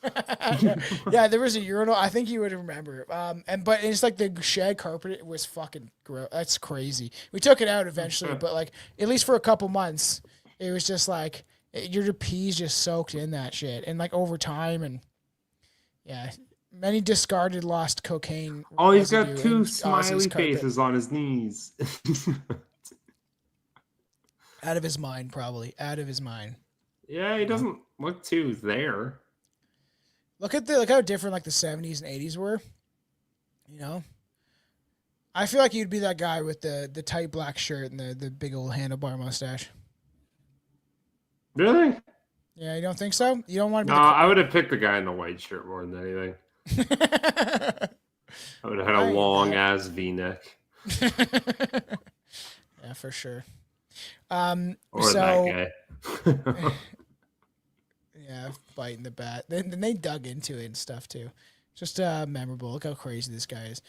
Yeah, there was a urinal. I think you would remember. But it's like the shag carpet. It was fucking gross. That's crazy. We took it out eventually, but like at least for a couple months, it was just like your peas just soaked in that shit, and like over time, and yeah, many discarded lost cocaine. Oh, he's got two smiley faces on his knees. Out of his mind, probably. Out of his mind. Yeah, he doesn't look too there. Look how different like the 70s and 80s were. You know? I feel like you'd be that guy with the tight black shirt and the big old handlebar mustache. Really? Yeah, you don't think so? You don't want to be I would have picked the guy in the white shirt more than anything. I would have had a long ass V-neck. Yeah, for sure. Or that guy. Yeah, biting the bat. Then they dug into it and stuff too. Just memorable. Look how crazy this guy is.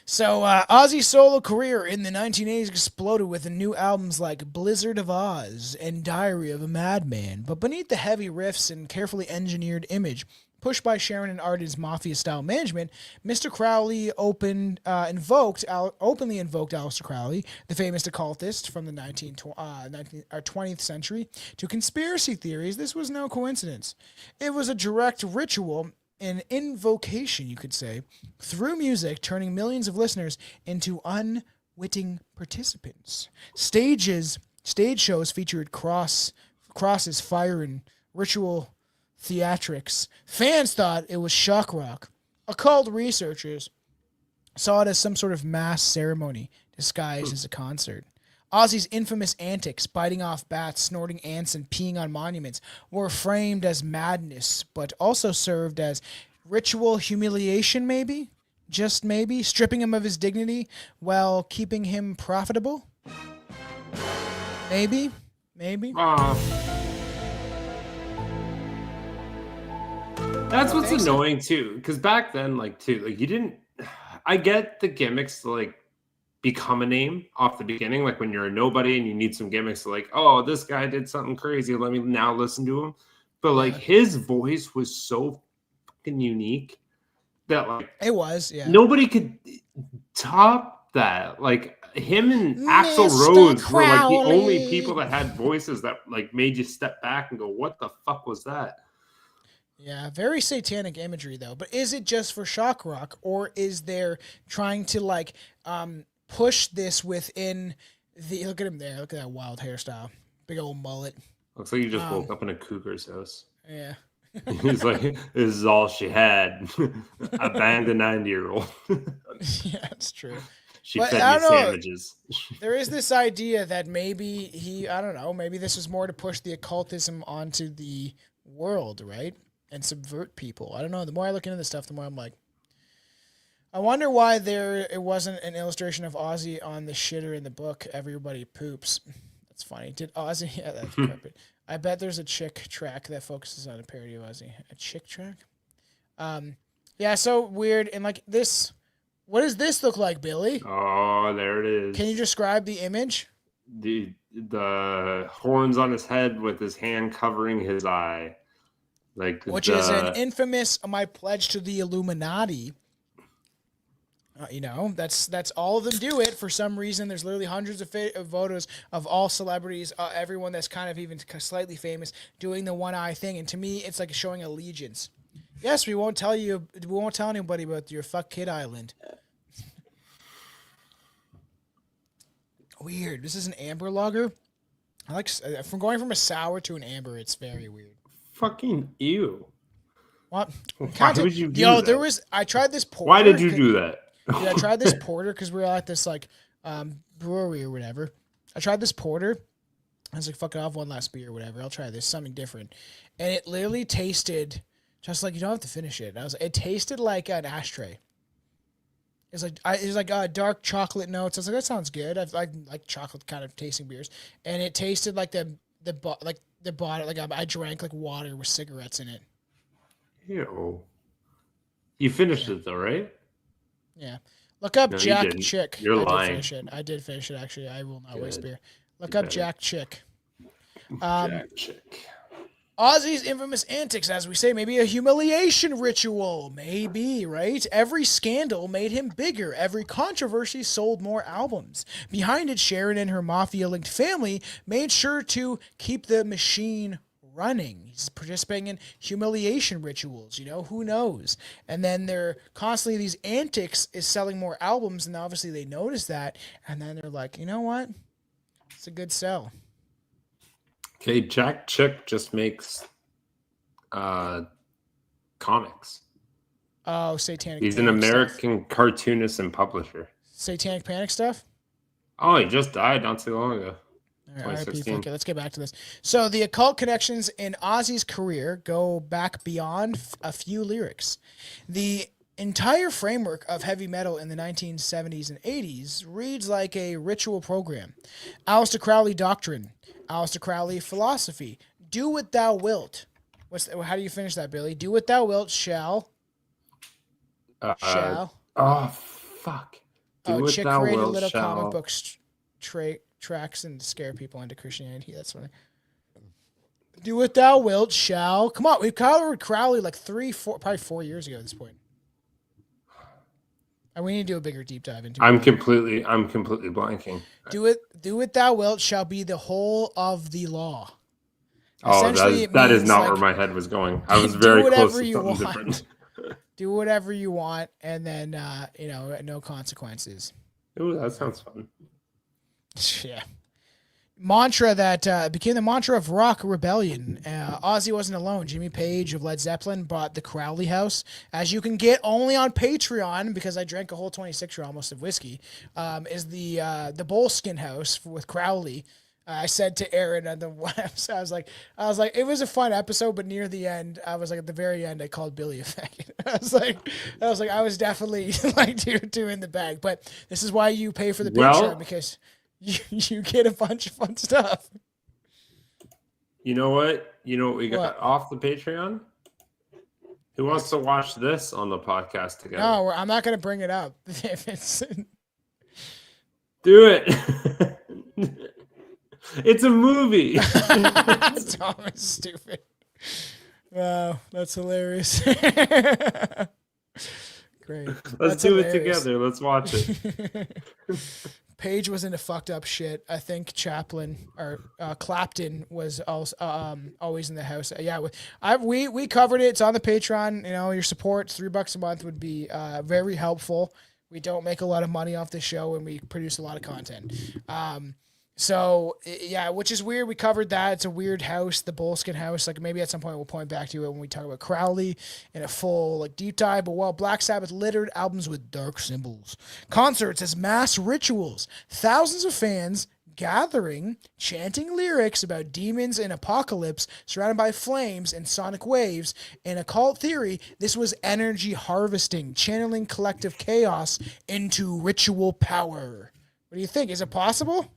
So Ozzy's solo career in the 1980s exploded with the new albums like Blizzard of Oz and Diary of a Madman. But beneath the heavy riffs and carefully engineered image, pushed by Sharon and Arden's mafia-style management, Mr. Crowley openly invoked Aleister Crowley, the famous occultist from the 20th century, to conspiracy theories. This was no coincidence. It was a direct ritual, an invocation, you could say, through music, turning millions of listeners into unwitting participants. Stage shows featured crosses, fire, and ritual theatrics. Fans thought it was shock rock. Occult researchers saw it as some sort of mass ceremony disguised as a concert. Ozzy's infamous antics, biting off bats, snorting ants, and peeing on monuments, were framed as madness, but also served as ritual humiliation, maybe? Just maybe? Stripping him of his dignity while keeping him profitable? Maybe? That's what's annoying too, because back then, you didn't. I get the gimmicks to like become a name off the beginning, like when you're a nobody and you need some gimmicks to like, oh, this guy did something crazy, let me now listen to him. But like his voice was so fucking unique that like it was, yeah. Nobody could top that. Like him and Axl Rose were like the only people that had voices that like made you step back and go, what the fuck was that? Yeah, very satanic imagery though. But is it just for shock rock, or is there trying to like push this within the? Look at him there. Look at that wild hairstyle, big old mullet. Looks like you just woke up in a cougar's house. Yeah. He's like, this is all she had. I banged a 90-year-old. Yeah, that's true. She fed me sandwiches. There is this idea that maybe I don't know, maybe this was more to push the occultism onto the world, right? And subvert people. I don't know. The more I look into this stuff, the more I'm like, I wonder why it wasn't an illustration of Ozzy on the shitter in the book, Everybody Poops. That's funny. Did Ozzy? Yeah, that's perfect. I bet there's a chick track that focuses on a parody of Ozzy. A chick track? Yeah, so weird. And like this, what does this look like, Billy? Oh, there it is. Can you describe the image? The horns on his head with his hand covering his eye. Which is an infamous my pledge to the Illuminati. That's all of them do it for some reason. There's literally hundreds of photos of all celebrities, everyone that's kind of even slightly famous, doing the one eye thing. And to me, it's like showing allegiance. Yes, we won't tell anybody about your fuck kid island. Weird. This is an amber lager. From going from a sour to an amber, it's very weird. Fucking ew. What? Why would you do that? I tried this porter. Why did you do that? Dude, I tried this porter because we were at this brewery or whatever. I tried this porter. I was like, fuck it, I'll have one last beer or whatever. I'll try this, something different. And it literally tasted just like, you don't have to finish it. And it tasted like an ashtray. It was like dark chocolate notes. I was like, that sounds good. I like chocolate kind of tasting beers. And it tasted like the bottle, like I drank like water with cigarettes in it. Ew. You finished it though, right? Yeah. Look up Jack Chick. You're lying. I did finish it actually. I will not waste beer. Look up Jack Chick. Jack chick. Ozzy's infamous antics, as we say, maybe a humiliation ritual. Maybe, right? Every scandal made him bigger. Every controversy sold more albums. Behind it, Sharon and her mafia-linked family made sure to keep the machine running. He's participating in humiliation rituals, who knows? And then they're constantly, these antics is selling more albums, and obviously they notice that, and then they're like, you know what? It's a good sell. Okay, Jack Chick just makes comics. Oh, Satanic He's Panic an American stuff. cartoonist and publisher. Satanic Panic stuff? Oh, he just died not too long ago. All right, okay, let's get back to this. So the occult connections in Ozzy's career go back beyond a few lyrics. The entire framework of heavy metal in the 1970s and 80s reads like a ritual program. Aleister Crowley doctrine, Aleister Crowley philosophy. Do what thou wilt. How do you finish that, Billy? Do what thou wilt shall. Oh, fuck. Chick created little comic books tracks and scare people into Christianity. That's funny. Do what thou wilt shall. Come on, we've covered Crowley like 4 years ago at this point. And we need to do a bigger deep dive into it. I'm completely blanking. Do it thou wilt shall be the whole of the law. Oh, that is not where my head was going. I was very close to something different. Do whatever you want, and then no consequences. Ooh, that sounds fun. Yeah. Mantra that became the mantra of rock rebellion. Ozzy wasn't alone. Jimmy Page of Led Zeppelin bought the Crowley House, as you can get only on Patreon, because I drank a whole 26-year almost of whiskey, is the Boleskine House with Crowley. I said to Aaron at the I was like, it was a fun episode, but near the end, I was like, at the very end, I called Billy a faggot. I was definitely like two in the bag. But this is why you pay for the Patreon, because you get a bunch of fun stuff. You know what? You know what we got off the Patreon? Who wants to watch this on the podcast together? No, I'm not going to bring it up. If it's do it. It's a movie. Tom is stupid. Wow, that's hilarious. Great. Let's do it together. Let's watch it. Paige was into fucked up shit. I think Clapton was also always in the house. Yeah, we covered it. It's on the Patreon. Your support, $3 a month, would be very helpful. We don't make a lot of money off this show, and we produce a lot of content. So yeah, which is weird. We covered that. It's a weird house, the Boleskine House. Like maybe at some point we'll point back to it when we talk about Crowley in a full deep dive. But while Black Sabbath littered albums with dark symbols, concerts as mass rituals, thousands of fans gathering, chanting lyrics about demons and apocalypse, surrounded by flames and sonic waves. In occult theory, this was energy harvesting, channeling collective chaos into ritual power. What do you think? Is it possible?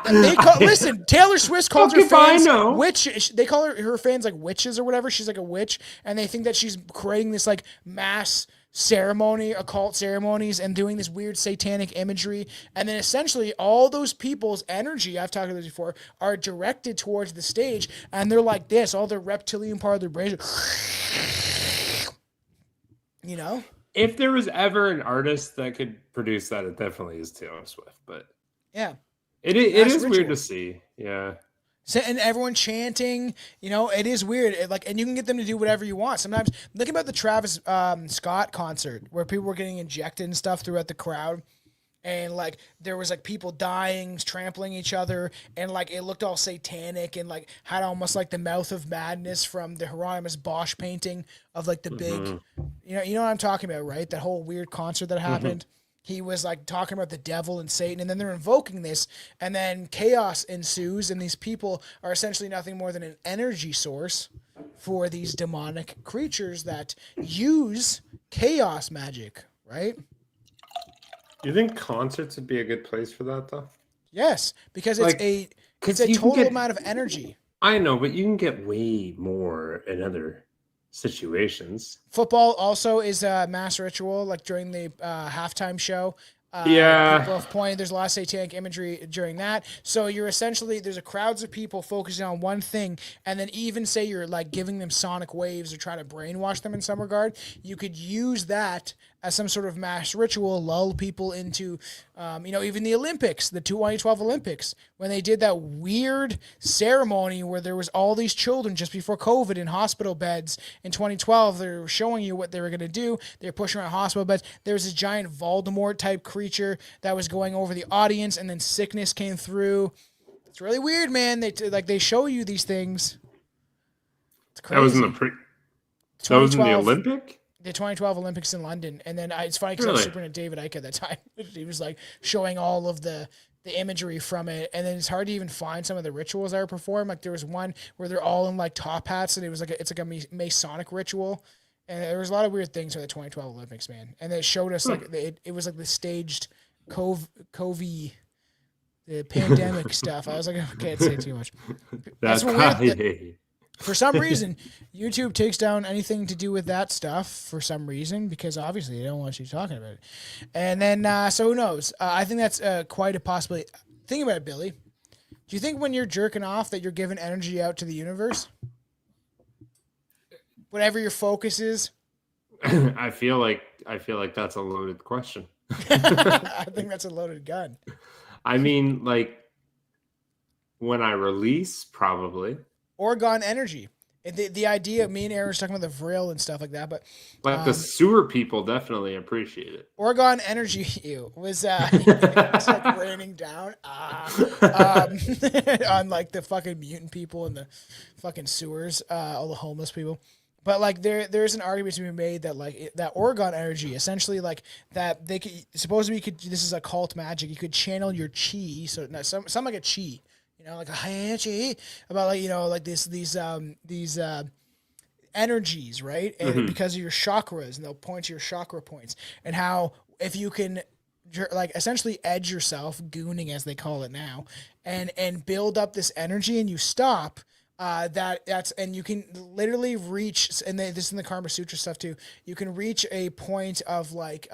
Listen, Taylor Swift called her fans witch. They call her fans like witches or whatever. She's like a witch, and they think that she's creating this like mass ceremony, occult ceremonies, and doing this weird satanic imagery. And then essentially all those people's energy, I've talked about this before, are directed towards the stage, and they're like this, all their reptilian part of their brain. If there was ever an artist that could produce that, it definitely is Taylor Swift. But yeah, it is weird to see. Yeah. So, and everyone chanting, it is weird. And you can get them to do whatever you want. Sometimes think about the Travis Scott concert where people were getting injected and stuff throughout the crowd. And there was people dying, trampling each other, and it looked all satanic and had almost the mouth of madness from the Hieronymus Bosch painting of the big, you know what I'm talking about, right? That whole weird concert that happened. He was talking about the devil and Satan, and then they're invoking this, and then chaos ensues, and these people are essentially nothing more than an energy source for these demonic creatures that use chaos magic, right? You think concerts would be a good place for that, though? Yes, because it's a total amount of energy. I know, but you can get way more in other situations. Football also is a mass ritual. During the halftime show, People have pointed, there's a lot of satanic imagery during that. So you're essentially, there's a crowds of people focusing on one thing, and then even say you're like giving them sonic waves or trying to brainwash them in some regard, you could use that as some sort of mass ritual, lull people into, even the Olympics, the 2012 Olympics, when they did that weird ceremony where there was all these children just before COVID in hospital beds in 2012. They were showing you what they were going to do. They were pushing around hospital beds. There was this giant Voldemort type creature that was going over the audience, and then sickness came through. It's really weird, man. They show you these things. It's crazy. That was in the Olympic? The 2012 Olympics in London. And then it's funny because I was super into David Icke at that time. He was like showing all of the imagery from it. And then it's hard to even find some of the rituals that were performed. Like there was one where they're all in like top hats, and it's like a Masonic ritual. And there was a lot of weird things for the 2012 Olympics, man. And it showed us like it was like the staged COVID, the pandemic stuff. I was like, I can't say too much. That's weird. For some reason, YouTube takes down anything to do with that stuff for some reason, because obviously they don't want you talking about it. And then, so who knows? I think that's quite a possibility. Think about it, Billy. Do you think when you're jerking off that you're giving energy out to the universe? Whatever your focus is? I feel like that's a loaded question. I think that's a loaded gun. I mean, like, when I release, probably. Orgone energy. The idea, me and Aaron was talking about the Vril and stuff like that, but the sewer people definitely appreciate it. Orgone energy was it's like raining down on like the fucking mutant people in the fucking sewers, all the homeless people. But like there's an argument to be made that like that Orgone energy, essentially like that they could supposedly this is occult magic. You could channel your chi, so some like a chi. Like a high chi about like like these energies, right? And because of your chakras, and they'll point to your chakra points, and how if you can like essentially edge yourself, gooning as they call it now, and build up this energy, and you stop. And you can literally reach, and this is in the Karma Sutra stuff too. You can reach a point of like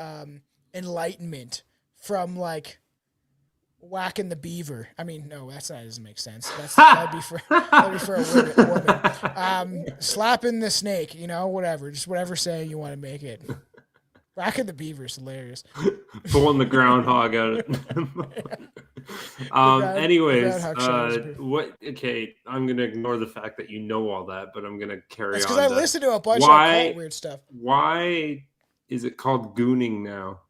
enlightenment from like whacking the beaver. I mean, no, that doesn't make sense. That'd be for a woman. Slapping the snake, whatever. Just whatever saying you want to make it. Whacking the beaver is hilarious. Pulling the groundhog out. Anyways, okay, I'm gonna ignore the fact that you know all that, but I'm gonna carry on. It's because I listened to a bunch of occult weird stuff. Why is it called gooning now?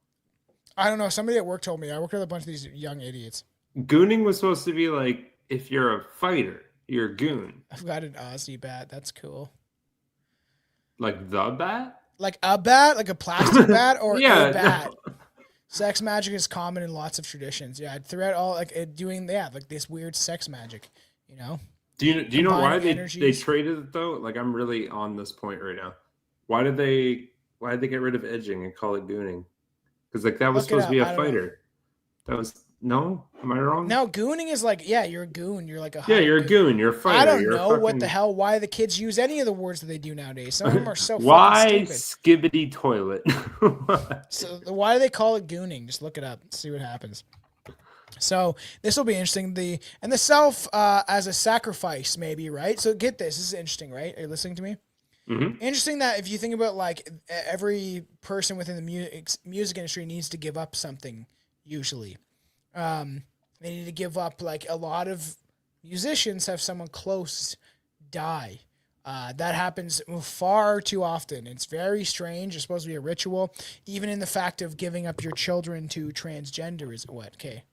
I don't know. Somebody at work told me. I work with a bunch of these young idiots. Gooning was supposed to be like, if you're a fighter, you're a goon. I've got an Ozzy bat. That's cool. Like the bat? Like a bat? Like a plastic bat? Or yeah, a bat? No. Sex magic is common in lots of traditions. Yeah, throughout all, like doing, like this weird sex magic, Do you know why they traded it though? Like, I'm really on this point right now. Why did they get rid of edging and call it gooning? Because like that was supposed to be a fighter. That was no. Am I wrong? No, gooning is like you're a goon. You're like a you're a goon. You're a fighter. I don't know what the hell. Why the kids use any of the words that they do nowadays? Some of them are so why fucking stupid. Skibbity toilet. So why do they call it gooning? Just look it up. See what happens. So this will be interesting. The self as a sacrifice, maybe, right? So get this. This is interesting, right? Are you listening to me? Mm-hmm. Interesting that if you think about like every person within the music industry needs to give up something. Usually, they need to give up. Like a lot of musicians have someone close die. That happens far too often. It's very strange. It's supposed to be a ritual. Even in the fact of giving up your children to transgender is what? Okay.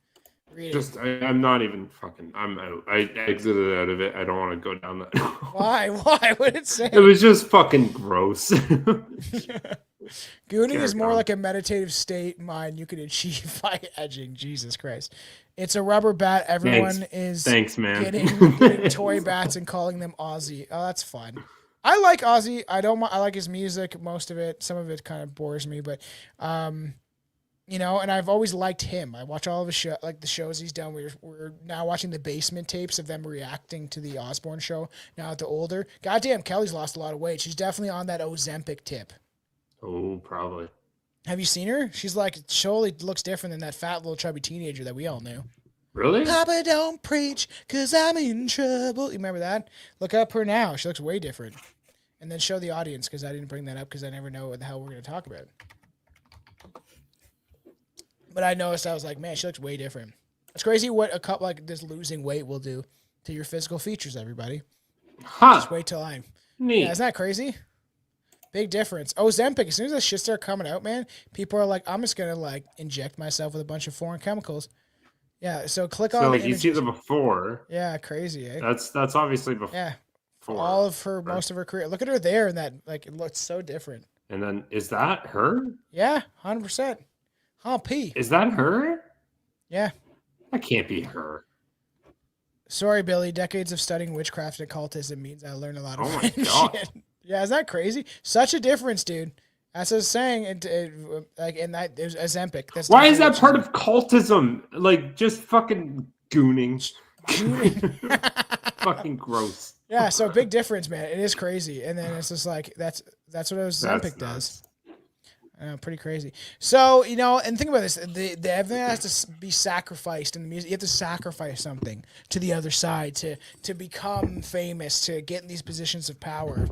I'm not even fucking. I'm out. I exited out of it. I don't want to go down that. Why? Why would it say? It was just fucking gross. Gooning is more like a meditative state mind you can achieve by edging. Jesus Christ. It's a rubber bat. Everyone is getting toy bats and calling them Ozzy. Oh, that's fun. I like Ozzy. I like his music, most of it. Some of it kind of bores me, but and I've always liked him. I watch all of his the shows he's done. We're now watching the basement tapes of them reacting to the Osbourne show. Now at the older, goddamn, Kelly's lost a lot of weight. She's definitely on that Ozempic tip. Oh, probably. Have you seen her? She's like, totally looks different than that fat little chubby teenager that we all knew. Really? Papa don't preach, cause I'm in trouble. You remember that? Look up her now. She looks way different. And then show the audience, because I didn't bring that up because I never know what the hell we're going to talk about. But I noticed, I was like, man, she looks way different. It's crazy what a couple like this losing weight will do to your physical features, everybody. Huh. Just wait till I'm. Neat. Yeah, isn't that crazy? Big difference. Ozempic, as soon as that shit started coming out, man, people are like, I'm just going to like inject myself with a bunch of foreign chemicals. Yeah, so click on. So like you see the before. Yeah, crazy. Eh? That's obviously before. Yeah, all of her, most of her career. Look at her there, and that like it looks so different. And then is that her? Yeah, 100%. Huh, P. Is that her? Yeah. That can't be her. Sorry, Billy. Decades of studying witchcraft and occultism means I learned a lot of my God. shit. Yeah, is that crazy? Such a difference, dude. As I was saying, like in that there's Ozempic. That's why is that part of cultism? Like just fucking gooning. Fucking gross. Yeah, so big difference, man. It is crazy, and then it's just like that's what Ozempic does. Pretty crazy. So and think about this: everything has to be sacrificed in the music. You have to sacrifice something to the other side to become famous, to get in these positions of power.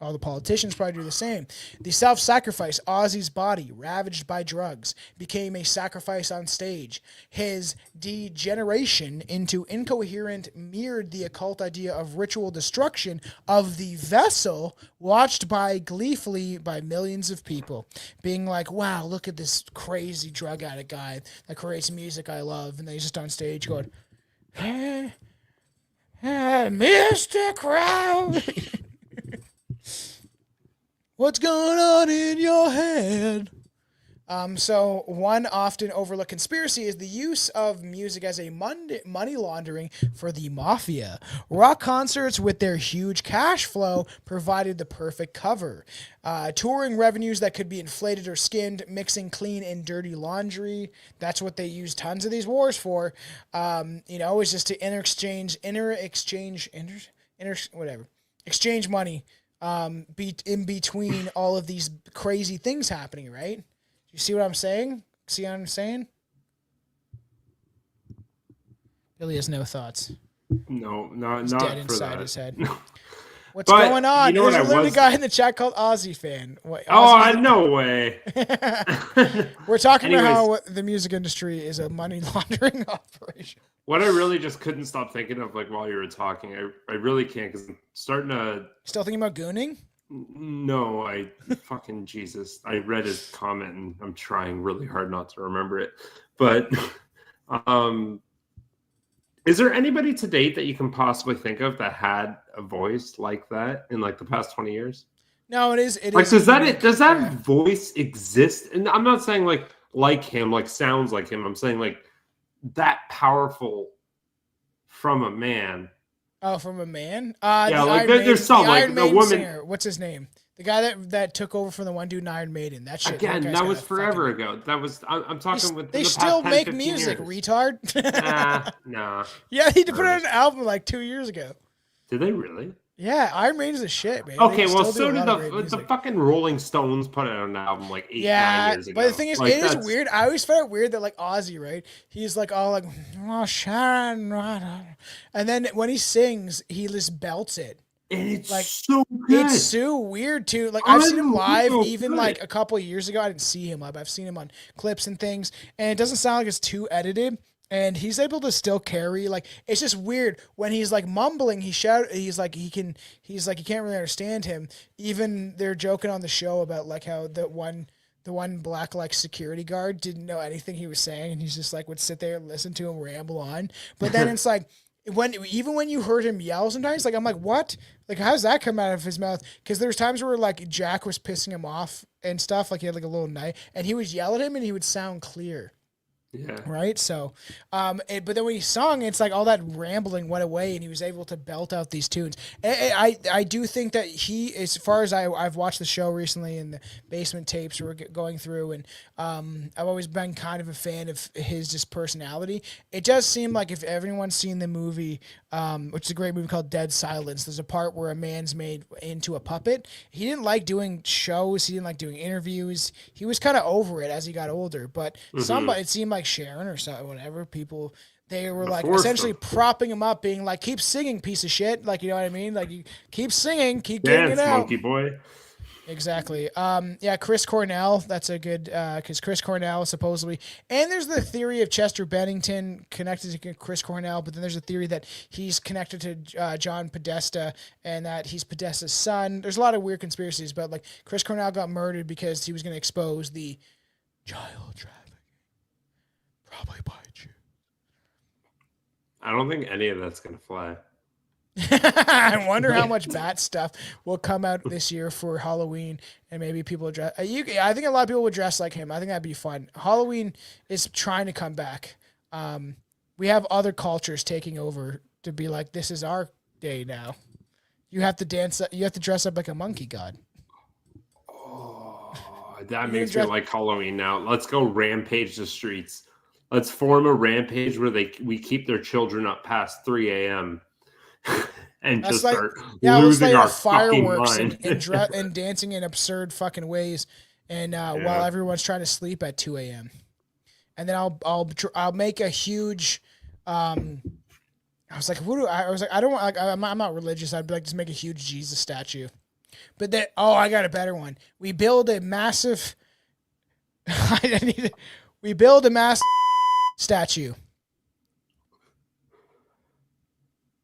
All the politicians probably do the same. The self-sacrifice, Ozzy's body, ravaged by drugs, became a sacrifice on stage. His degeneration into incoherent mirrored the occult idea of ritual destruction of the vessel, watched by gleefully by millions of people, being like, wow, look at this crazy drug addict guy that creates music I love. And then he's just on stage going, hey, Mr. Crowley. What's going on in your head? So one often overlooked conspiracy is the use of music as a money laundering for the mafia. Rock concerts with their huge cash flow provided the perfect cover. Touring revenues that could be inflated or skinned, mixing clean and dirty laundry. That's what they use tons of these wars for. It's just to exchange money. In between all of these crazy things happening, right? You see what I'm saying? See what I'm saying? Billy has no thoughts. No, He's not dead for inside that. his head. What's going on? There's literally a guy in the chat called Ozzy fan. No way. We're talking about how the music industry is a money laundering operation. What I really just couldn't stop thinking of, like while you were talking, I really can't, because I'm starting to. Still thinking about gooning? No, fucking Jesus. I read his comment and I'm trying really hard not to remember it. But is there anybody to date that you can possibly think of that had a voice like that in like the past 20 years? No, it is. Does that voice exist? And I'm not saying like him, like sounds like him. I'm saying like that powerful from a man. Oh, from a man? Yeah, like there's some like Iron Maiden woman. Singer. What's his name? The guy that took over from the one dude in Iron Maiden. That shit. Again, that was forever ago. That was I'm talking with. They still make music, retard. Nah. Yeah, he put out an album like 2 years ago. Did they really? Yeah, Iron Maiden's a shit, man. Okay, well, so did the fucking Rolling Stones put out an album like 9 years ago. But the thing is, like, it is weird. I always found it weird that like Ozzy, right? He's like all like, oh, Sharon, and then when he sings, he just belts it. And it's like so good. It's so weird too. Like I've seen him live even like a couple of years ago. I didn't see him live. I've seen him on clips and things, and it doesn't sound like it's too edited. And he's able to still carry, like, it's just weird when he's like mumbling, he can't really understand him. Even they're joking on the show about like how the one black like security guard didn't know anything he was saying, and he's just like would sit there and listen to him ramble on. But then it's like when you heard him yell sometimes, like I'm like, what? Like how does that come out of his mouth? Because there's times where like Jack was pissing him off and stuff, like he had like a little knife, and he would yell at him and he would sound clear. Yeah. Right. So, but then when he sung, it's like all that rambling went away, and he was able to belt out these tunes. I do think that he, as far as I've watched the show recently, and the basement tapes we're going through, and I've always been kind of a fan of his just personality. It does seem like, if everyone's seen the movie, which is a great movie called Dead Silence, there's a part where a man's made into a puppet. He didn't like doing shows. He didn't like doing interviews. He was kind of over it as he got older, but somebody, it seemed like Sharon or so, whatever, people, they were like essentially propping him up, being like, keep singing, piece of shit. Like, you know what I mean? Like, you keep singing, keep getting it out. Monkey boy. Exactly. Yeah, Chris Cornell, that's a good, because Chris Cornell supposedly, and there's the theory of Chester Bennington connected to Chris Cornell, but then there's a theory that he's connected to John Podesta, and that he's Podesta's son. There's a lot of weird conspiracies, but like, Chris Cornell got murdered because he was going to expose the child trafficking. Probably by Jews. I don't think any of that's going to fly. I wonder how much bat stuff will come out this year for Halloween, and maybe people dress. I think a lot of people would dress like him. I think that'd be fun. Halloween is trying to come back. We have other cultures taking over to be like, this is our day now. You have to dance. You have to dress up like a monkey god. Oh, that makes me like Halloween now. Let's go rampage the streets. Let's form a rampage where we keep their children up past 3 a.m. and That's just like, start like losing our fireworks fucking mind. and dancing in absurd fucking ways, and while everyone's trying to sleep at 2 a.m. And then I'll make a huge. I was like, I don't want. I'm not religious. I'd be like, just make a huge Jesus statue. But then, I got a better one. We build a massive. We build a massive statue.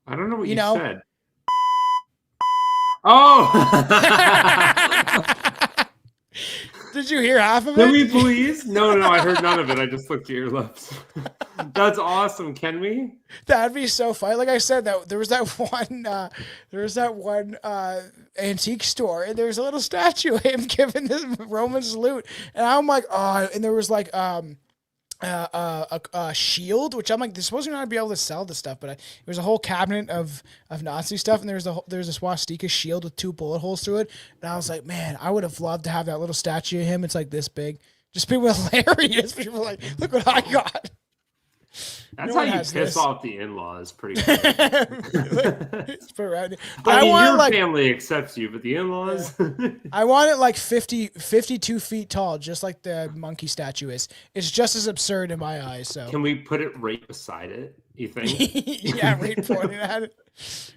I don't know what you said. Oh! Did you hear half of it? Can we please? No, I heard none of it. I just looked at your lips. That's awesome. Can we? That'd be so funny. Like I said, that there was that one antique store, and there was a little statue of him giving this Roman salute, and I'm like, and there was like a shield, which I'm like, they're supposed to not be able to sell this stuff, but it was a whole cabinet of Nazi stuff, and there's a swastika shield with 2 bullet holes through it, and I was like, man, I would have loved to have that little statue of him. It's like this big. Just people hilarious. People like, look what I got. That's how you piss off the in-laws. Pretty good. But I want your like, family accepts you, but the in-laws. Yeah. I want it like 52 feet tall, just like the monkey statue is. It's just as absurd in my eyes. So can we put it right beside it? You think? Yeah, right pointing at it.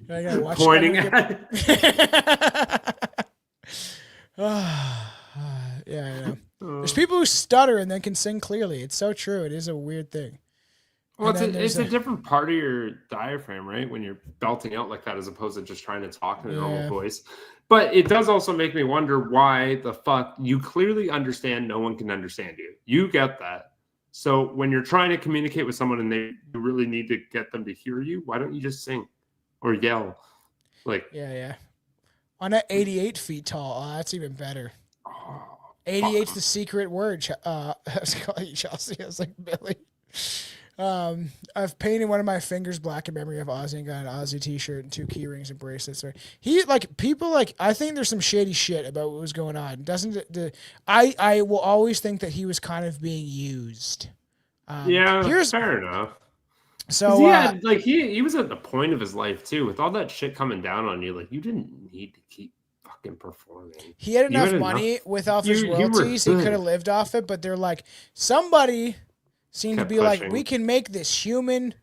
I gotta watch pointing at it. Yeah. There's people who stutter and then can sing clearly. It's so true. It is a weird thing. Well, it's a different part of your diaphragm, right? When you're belting out like that, as opposed to just trying to talk in a normal voice. But it does also make me wonder why the fuck you clearly understand no one can understand you. You get that. So when you're trying to communicate with someone and you really need to get them to hear you, why don't you just sing or yell? Like, yeah. On that 88 feet tall, that's even better. 88's the secret word. I was calling you Chelsea. I was like, Billy. I've painted one of my fingers black in memory of Ozzy and got an Ozzy t-shirt and 2 key rings and bracelets. Right? I think there's some shady shit about what was going on. I will always think that he was kind of being used. Fair enough. So he was at the point of his life too, with all that shit coming down on you. Like, you didn't need to keep fucking performing. He had enough money off his royalties. He could have lived off it, but they're like, somebody seemed to be pushing. Like, we can make this human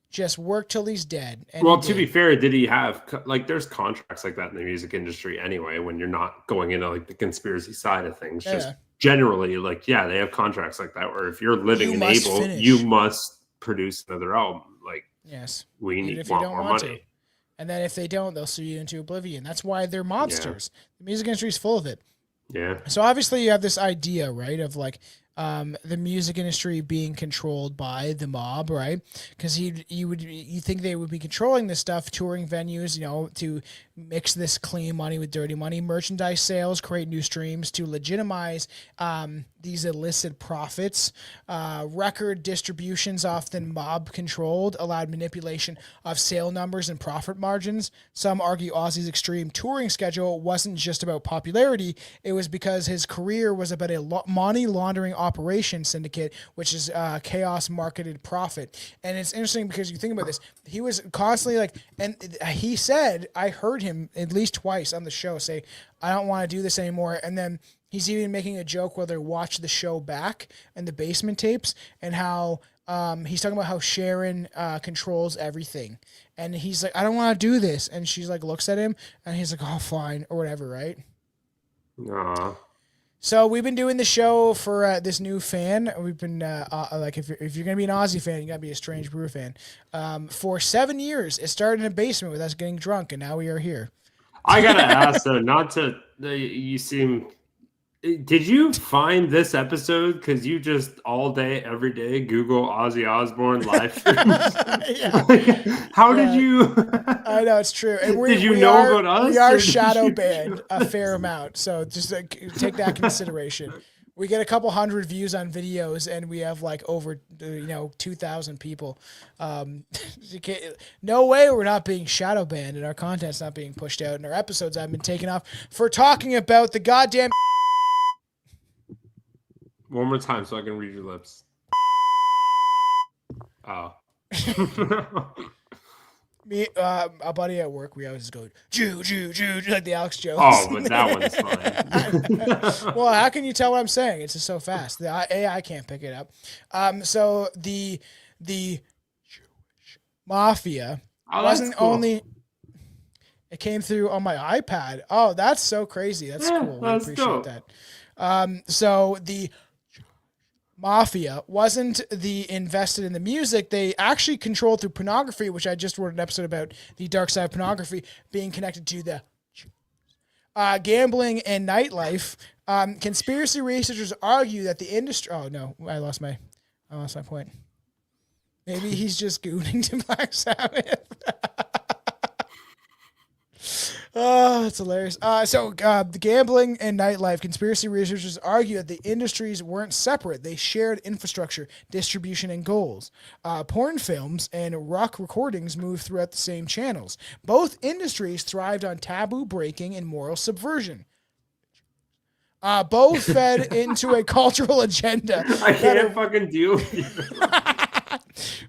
just work till he's dead. And to be fair, did he have, like, there's contracts like that in the music industry anyway, when you're not going into like the conspiracy side of things. Yeah. Just generally, like, they have contracts like that where if you're living and able, you must produce another album. Like, yes, we want more money. And then if they don't, they'll sue you into oblivion. That's why they're mobsters. The music industry is full of it. Yeah. So obviously you have this idea, right, of like, the music industry being controlled by the mob, right? Because you think they would be controlling this stuff, touring venues, to mix this clean money with dirty money, merchandise sales, create new streams to legitimize these illicit profits. Record distributions, often mob controlled, allowed manipulation of sale numbers and profit margins. Some argue Ozzy's extreme touring schedule wasn't just about popularity, it was because his career was about a money laundering operation syndicate, which is chaos marketed profit. And it's interesting because you think about this, he was constantly and he said, I heard him at least twice on the show say, I don't want to do this anymore. And then he's even making a joke where they watch the show back and the basement tapes, and how he's talking about how Sharon controls everything. And he's like, I don't want to do this. And she's like, looks at him, and he's like, oh, fine, or whatever, right? Nah. So we've been doing the show for this new fan. We've been if you're gonna be an Ozzy fan, you gotta be a Strange Brew fan. For 7 years, it started in a basement with us getting drunk, and now we are here. I gotta ask though, not to you seem. Did you find this episode because you just all day, every day Google Ozzy Osbourne live streams? How did you? I know, it's true. And did you know about us? We are shadow banned a fair amount, so just take that into consideration. We get a couple hundred views on videos, and we have over 2,000 people. No way we're not being shadow banned, and our content's not being pushed out, and our episodes haven't been taken off for talking about the goddamn. One more time so I can read your lips. Oh. Me, a buddy at work, we always go, Jew, Jew, Jew, like the Alex Jones. Oh, but that one's fine. Well, how can you tell what I'm saying? It's just so fast. The AI can't pick it up. So the Jewish mafia wasn't cool. only... It came through on my iPad. Oh, that's so crazy. That's cool. I appreciate dope. that. So the mafia wasn't the invested in the music. They actually controlled through pornography, which I just wrote an episode about, the dark side of pornography being connected to the gambling and nightlife. Conspiracy researchers argue that the industry... Oh, no. I lost my point. Maybe he's just gooning to Black Sabbath. Oh, that's hilarious. The gambling and nightlife, conspiracy researchers argue that the industries weren't separate. They shared infrastructure, distribution, and goals. Porn films and rock recordings moved throughout the same channels. Both industries thrived on taboo breaking and moral subversion. Both fed into a cultural agenda. I can't fucking deal with you.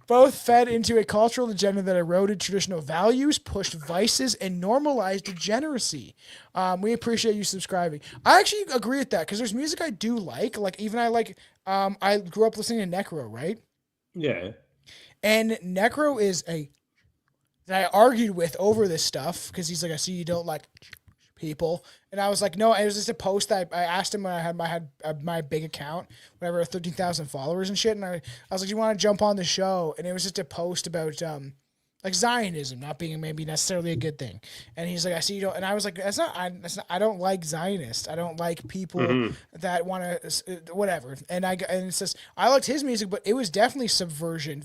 Both fed into a cultural agenda that eroded traditional values, pushed vices, and normalized degeneracy. We appreciate you subscribing. I actually agree with that because there's music I do like. I grew up listening to Necro, right? Yeah. And Necro is that I argued with over this stuff because he's like, I see you don't like people. And I was like, no, it was just a post that I asked him when I had my big account, whatever, 13,000 followers and shit. And I was like, do you want to jump on the show? And it was just a post about Zionism not being maybe necessarily a good thing. And he's like, I see you don't. And I was like, I don't like Zionists. I don't like people that want to whatever. And it says I liked his music, but it was definitely subversion.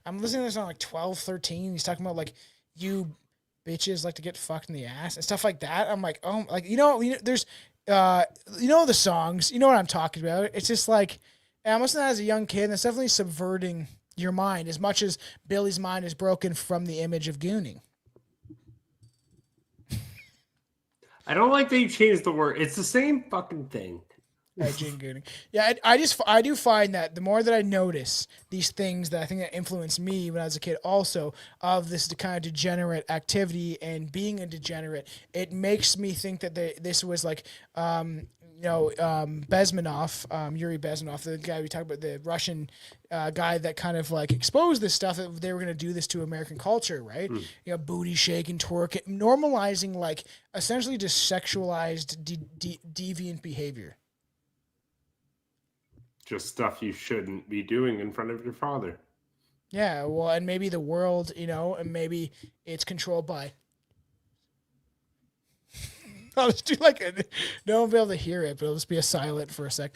I'm listening to this on 12, 13. He's talking about you bitches like to get fucked in the ass and stuff like that. I'm like, oh, there's, the songs, you know what I'm talking about. It's just and I must have as a young kid, that's definitely subverting your mind as much as Billy's mind is broken from the image of gooning. I don't like that you changed the word. It's the same fucking thing. Gooning. Yeah, I do find that the more that I notice these things that I think that influenced me when I was a kid also of this kind of degenerate activity and being a degenerate, it makes me think that this was Bezmenov, Yuri Bezmenov, the guy we talked about, the Russian guy that kind of exposed this stuff, that they were going to do this to American culture, right? Booty shaking, twerking, normalizing essentially just sexualized deviant behavior. Just stuff you shouldn't be doing in front of your father. Yeah, well, and maybe the world, and maybe it's controlled by I'll just do no one will be able to hear it, but it'll just be a silent for a sec.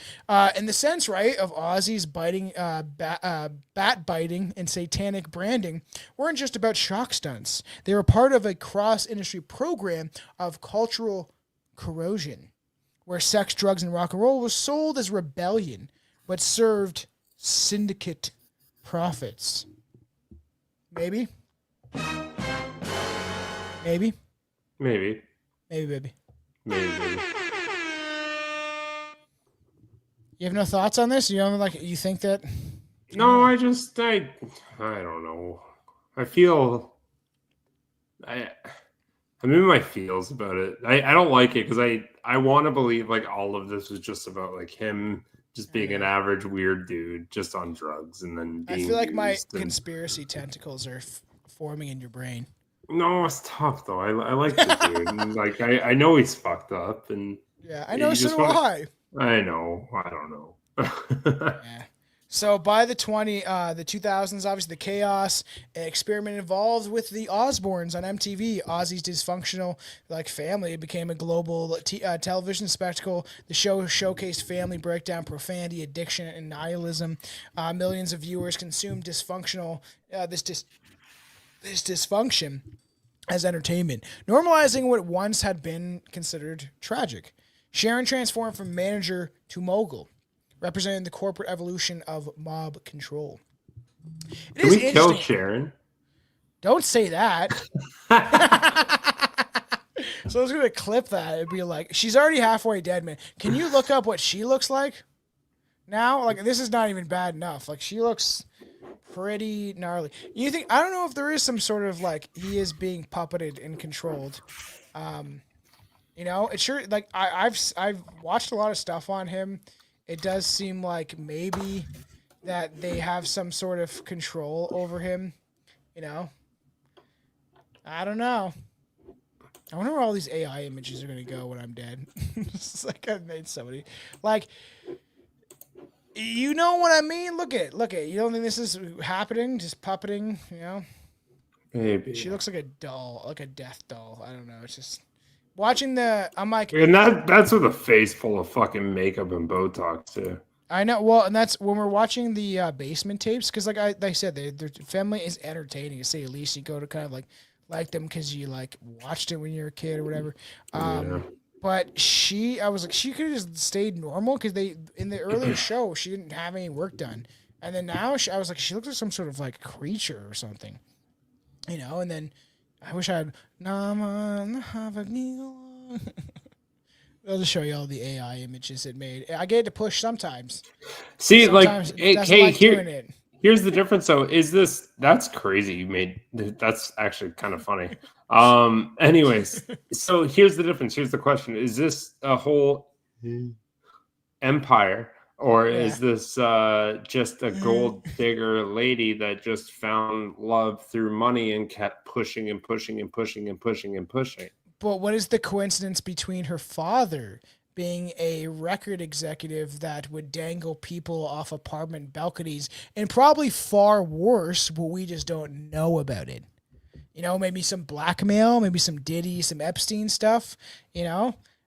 In the sense, right, of Ozzy's biting, bat biting and satanic branding weren't just about shock stunts. They were part of a cross-industry program of cultural corrosion, where sex, drugs, and rock and roll was sold as rebellion, but served syndicate profits. Maybe. Maybe. Maybe. Maybe, baby. Maybe. You have no thoughts on this? You think that? No, I don't know. I feel I'm in my feels about it. I don't like it because I want to believe like all of this was just about like him just being an average weird dude just on drugs and then being I feel like my conspiracy tentacles are forming in your brain. No, it's tough though. I like the dude. And, like I know he's fucked up and yeah, I know. So do I. I know. I don't know. Yeah. So by the 2000s, obviously the chaos experiment involved with the Osbournes on MTV. Ozzy's dysfunctional family became a global television spectacle. The show showcased family breakdown, profanity, addiction, and nihilism. Millions of viewers consumed this dysfunction as entertainment, normalizing what once had been considered tragic. Sharon transformed from manager to mogul, representing the corporate evolution of mob control. Can we kill Sharon? Don't say that. So I was going to clip that. It'd be like, she's already halfway dead, man. Can you look up what she looks like now? Like, this is not even bad enough. Like, she looks pretty gnarly. I don't know if there is some sort of he is being puppeted and controlled. It's sure I've watched a lot of stuff on him. It does seem like maybe that they have some sort of control over him. I don't know. I wonder where all these AI images are going to go when I'm dead. It's like I've made somebody you know what I mean? Look at. You don't think this is happening? Just puppeting, Maybe. She looks like a doll, like a death doll. I don't know. It's just watching I'm like, and that's with a face full of fucking makeup and Botox too. I know. Well, and that's when we're watching the basement tapes because, like I said, their family is entertaining to say at least. You go to kind of like them because you watched it when you were a kid or whatever. Yeah. But she could have just stayed normal because in the earlier show she didn't have any work done, and then now she looks like some sort of creature or something, And then I wish I had. I'll just show you all the AI images it made. I get it to push sometimes. See, sometimes here's the difference though. That's crazy. You made that's actually kind of funny. Anyways, so here's the difference. Here's the question: is this a whole empire, or is this just a gold digger lady that just found love through money and kept pushing and pushing and pushing and pushing and pushing? But what is the coincidence between her father being a record executive that would dangle people off apartment balconies and probably far worse, but we just don't know about it? Maybe some blackmail, maybe some Diddy, some Epstein stuff,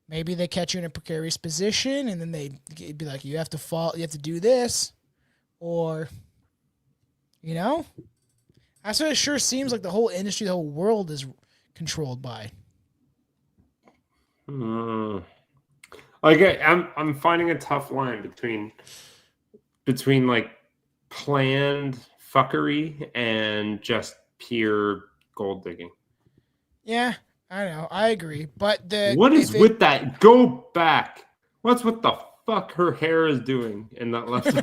Maybe they catch you in a precarious position and then they'd be like, you have to do this. Or, That's what it sure seems like the whole industry, the whole world is controlled by. I'm finding a tough line between planned fuckery and just pure gold digging. Yeah, I know. I agree. But what is with that? Go back. What's with the fuck her hair is doing in that left?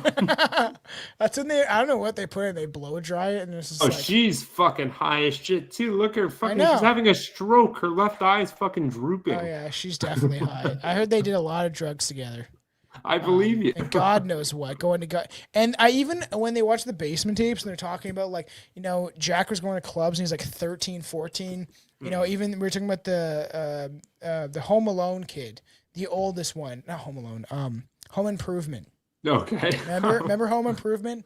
That's in there. I don't know what they put in. They blow dry it, and it's just she's fucking high as shit too. Look at her fucking. She's having a stroke. Her left eye is fucking drooping. Oh yeah, she's definitely high. I heard they did a lot of drugs together. I believe you. And God knows what going to God. And I even when they watch the basement tapes and they're talking about Jack was going to clubs and he's 13, 14. Even we were talking about the Home Alone kid, the oldest one, not Home Alone, Home Improvement. Okay. Remember Home Improvement?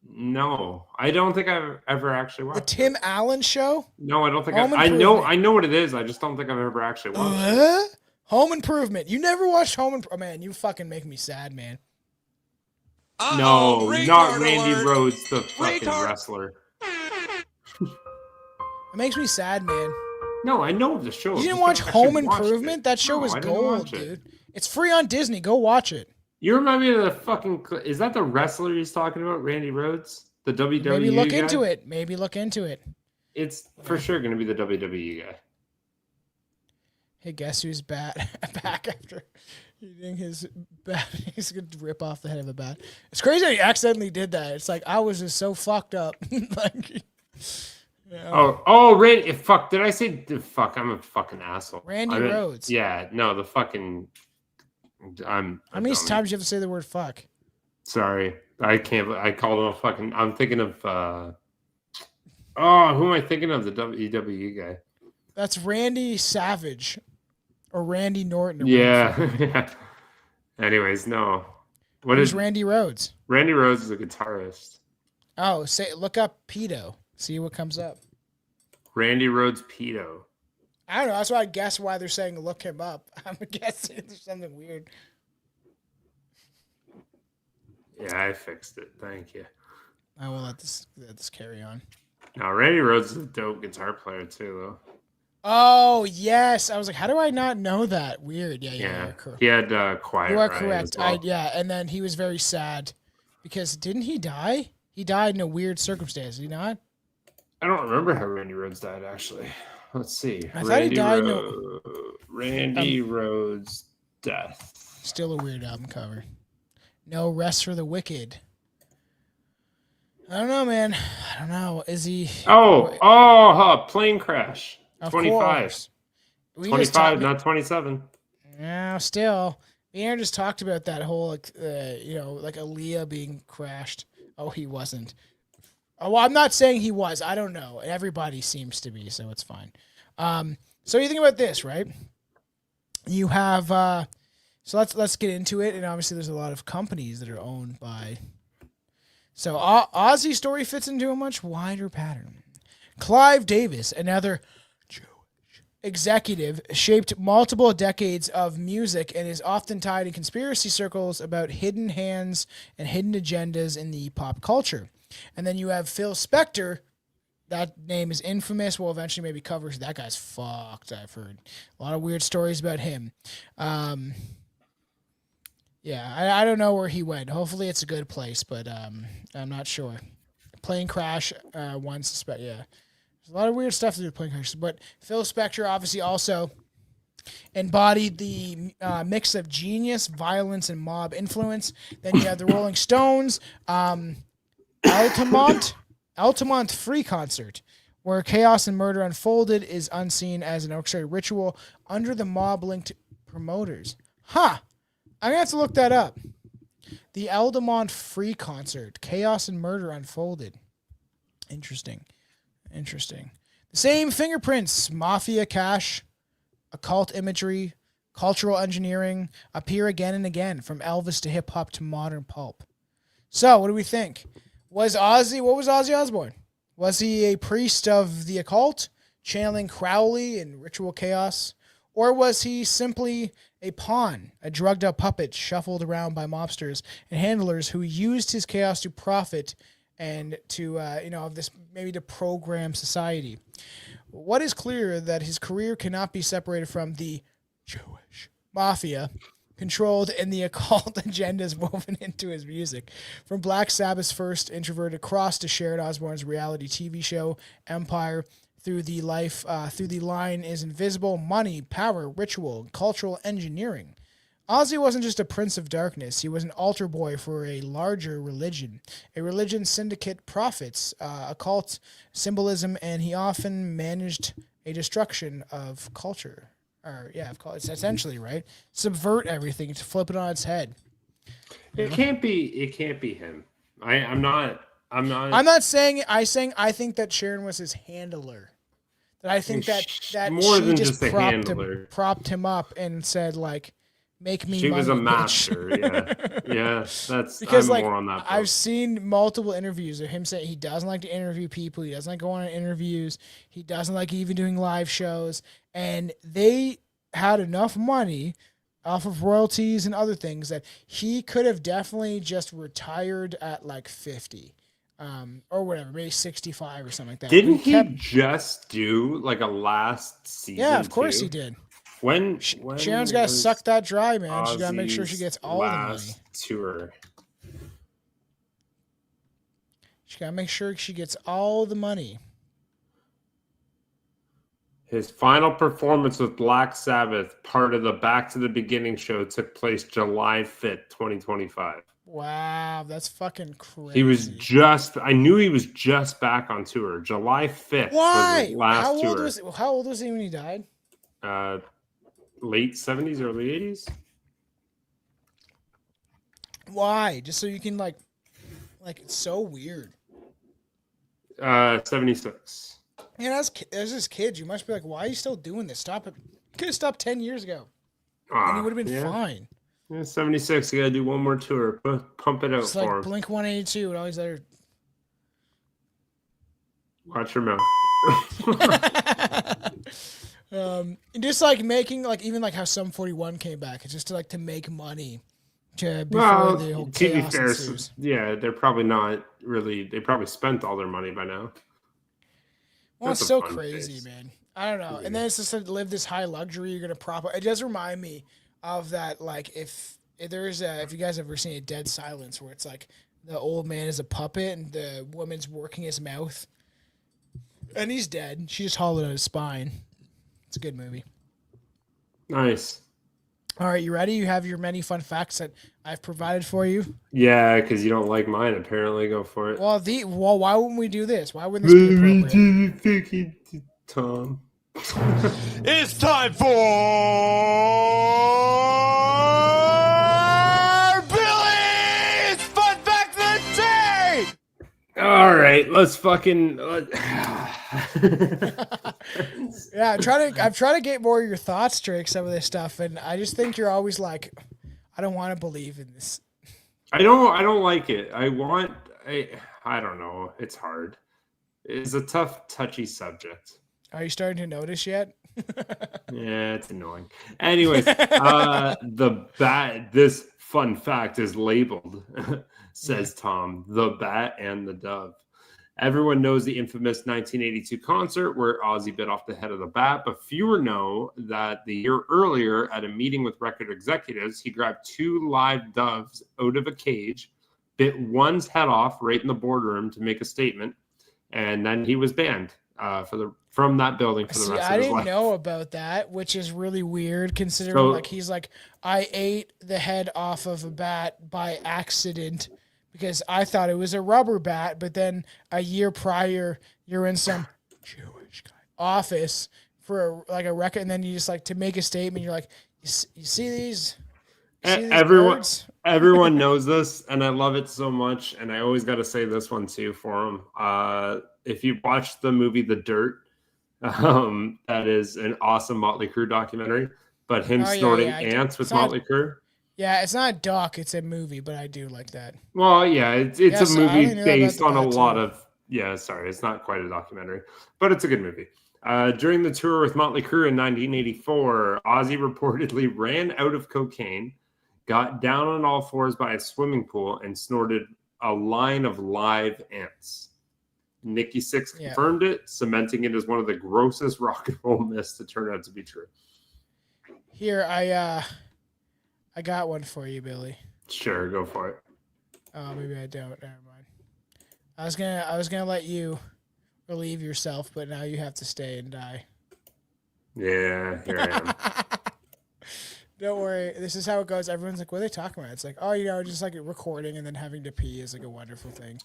No, I don't think I've ever actually watched the Tim Allen Show. No, I don't think I know what it is. I just don't think I've ever actually watched it. Home Improvement. You never watched Home Improvement? Oh, man, you fucking make me sad, man. No, not Randy Rhoads, the fucking wrestler. It makes me sad, man. No, I know the show. You didn't watch Home Improvement? That show was gold, dude. It's free on Disney. Go watch it. You remind me of the fucking... Is that the wrestler he's talking about, Randy Rhoads? The WWE guy? Maybe look into it. Maybe look into it. It's for sure going to be the WWE guy. Hey, guess who's back after eating his bat? He's going to rip off the head of a bat. It's crazy how he accidentally did that. It's like, I was just so fucked up. Like... Yeah. Randy! Fuck! Did I say fuck? I'm a fucking asshole. Randy Rhoads. Yeah, no, the fucking. How many times do you have to say the word fuck? Sorry, I can't. I called him a fucking. I'm thinking of. Who am I thinking of? The WWE guy. That's Randy Savage, or Randy Norton. Yeah. Anyways, no. Who's Randy Rhoads? Randy Rhoads is a guitarist. Oh, look up pedo. See what comes up. Randy Rhoads pedo. I don't know. That's why I guess why they're saying look him up. I'm guessing there's something weird. Yeah, I fixed it. Thank you. I will let this carry on. Now, Randy Rhoads is a dope guitar player too, though. Oh yes, I was like, how do I not know that? Weird. Yeah. He had Quiet. You are Riot correct. as well. And then he was very sad because didn't he die? He died in a weird circumstance. Did he not? I don't remember how Randy Rhoads died, actually. Let's see. I thought he died. Randy Rhoads' death. Still a weird album cover. No Rest for the Wicked. I don't know, man. I don't know. Is he... plane crash. Of 25. Course. 25, not 27. Yeah, still. Aaron just talked about that whole, like Aaliyah being crashed. Oh, he wasn't. Oh, well, I'm not saying he was. I don't know. Everybody seems to be, so it's fine. So you think about this, right? You have so let's get into it, and obviously there's a lot of companies that are owned by. So Ozzy's story fits into a much wider pattern. Clive Davis, another Jewish executive, shaped multiple decades of music and is often tied in conspiracy circles about hidden hands and hidden agendas in the pop culture. And then you have Phil Spector. That name is infamous. We'll eventually maybe cover. That guy's fucked. I've heard a lot of weird stories about him. I don't know where he went. Hopefully it's a good place, but I'm not sure. Plane crash once. Yeah. There's a lot of weird stuff to do with plane crashes. But Phil Spector obviously also embodied the mix of genius, violence, and mob influence. Then you have the Rolling Stones. Altamont Free Concert, where chaos and murder unfolded, is unseen as an orchestrated ritual under the mob-linked promoters. I'm going to have to look that up. The Altamont Free Concert, chaos and murder unfolded. Interesting. The same fingerprints, mafia cash, occult imagery, cultural engineering, appear again and again, from Elvis to hip-hop to modern pulp. So, what do we think? What was Ozzy Osbourne? Was he a priest of the occult, channeling Crowley and ritual chaos? Or was he simply a pawn, a drugged-up puppet shuffled around by mobsters and handlers who used his chaos to profit and to, of this, maybe to program society? What is clear that his career cannot be separated from the Jewish mafia controlled and the occult agendas woven into his music. From Black Sabbath's first introverted cross to Sharon Osbourne's reality TV show Empire, through the line is invisible, money, power, ritual, and cultural engineering. Ozzy wasn't just a prince of darkness. He was an altar boy for a larger religion. A religion syndicate profits, occult symbolism, and he often managed a destruction of culture. It's essentially, right? Subvert everything to flip it on its head. It can't be him. I'm not saying. I think that Sharon was his handler. That I think that more she than just a handler. propped him up and said, like, make me She money, was a bitch. master, yeah. That's because I'm more on that boat. I've seen multiple interviews of him saying he doesn't like to interview people, he doesn't like going on interviews, he doesn't like even doing live shows, and they had enough money off of royalties and other things that he could have definitely just retired at like 50. Or whatever, maybe 65 or something like that. Didn't he just do like a last season? Yeah, of course he did. When Sharon's got to suck that dry, man. She's got to make sure she gets all the money. Tour. She got to make sure she gets all the money. His final performance with Black Sabbath, part of the Back to the Beginning show, took place July 5th, 2025. Wow, that's fucking crazy. He was I knew he was just back on tour. July 5th was his last tour. How old was he when he died? Late 70s, early 80s. Why? Just so you can like it's so weird. 76. Yeah, as his kids, you must be like, why are you still doing this? Stop it. You could have stopped 10 years ago. And he would have been fine. Yeah, 76. You got to do one more tour. Pump it out it's for like him. Blink 182 and all these other. Watch your mouth. Just like making even like how Sum 41 came back. It's just to make money. Before the whole to be chaos fair, ensues. yeah, they're probably not really. They probably spent all their money by now. Well, it's so crazy, man. I don't know. And then it's just to live this high luxury. You're gonna prop up. It does remind me of that. Like if you guys ever seen a Dead Silence, where it's like the old man is a puppet and the woman's working his mouth, and he's dead. She just hollowed out his spine. It's a good movie. Nice. All right, you ready? You have your many fun facts that I've provided for you. Yeah, because you don't like mine. Apparently, go for it. Well, why wouldn't we do this? Why wouldn't this be appropriate? Tom. It's time for Billy's Fun Fact of the Day! All right, let's fucking... Yeah, I'm trying to get more of your thoughts straight, some of this stuff, and I just think you're always like, I don't want to believe in this. I don't like it. I don't know. It's hard. It's a tough, touchy subject. Are you starting to notice yet? Yeah, it's annoying. Anyways, this fun fact is labeled, says Tom, the bat and the dove. Everyone knows the infamous 1982 concert where Ozzy bit off the head of the bat, but fewer know that the year earlier at a meeting with record executives, he grabbed 2 live doves out of a cage, bit one's head off right in the boardroom to make a statement, and then he was banned from that building for the rest of his life. I didn't know about that, which is really weird considering he's like, I ate the head off of a bat by accident. Because I thought it was a rubber bat, but then a year prior, you're in some Jewish office for a record, and then you just to make a statement. You're like, you see these? Everyone knows this, and I love it so much. And I always got to say this one too for him. If you watch the movie The Dirt, that is an awesome Motley Crue documentary. But him snorting ants with Motley Crue. Yeah, it's not a doc, it's a movie, but I do like that. Well, yeah, it's a movie based on a lot of... Yeah, sorry, it's not quite a documentary, but it's a good movie. During the tour with Motley Crue in 1984, Ozzy reportedly ran out of cocaine, got down on all fours by a swimming pool, and snorted a line of live ants. Nikki Sixx confirmed it, cementing it as one of the grossest rock and roll myths to turn out to be true. Here, I got one for you, Billy. Sure, go for it. Oh, maybe I don't. Never mind. I was gonna let you relieve yourself, but now you have to stay and die. Yeah, here I am. Don't worry. This is how it goes. Everyone's like, what are they talking about? It's like, oh, just recording and then having to pee is a wonderful thing.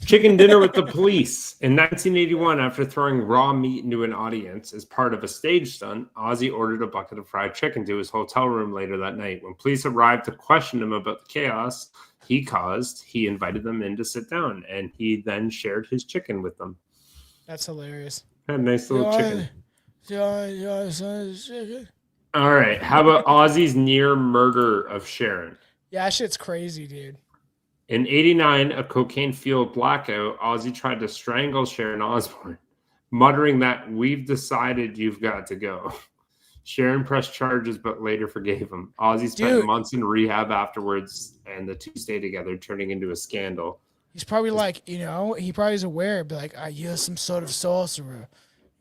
Chicken dinner with the police. In 1981, after throwing raw meat into an audience as part of a stage stunt, Ozzy ordered a bucket of fried chicken to his hotel room later that night. When police arrived to question him about the chaos he caused, he invited them in to sit down, and he then shared his chicken with them. That's hilarious. A nice little chicken. All right. How about Ozzy's near murder of Sharon? Yeah, that shit's crazy, dude. In 89, a cocaine-fueled blackout, Ozzy tried to strangle Sharon Osbourne, muttering that, "We've decided you've got to go." Sharon pressed charges, but later forgave him. Ozzy spent months in rehab afterwards, and the two stayed together, turning into a scandal. He's probably like, he probably is aware, be like, you're some sort of sorcerer,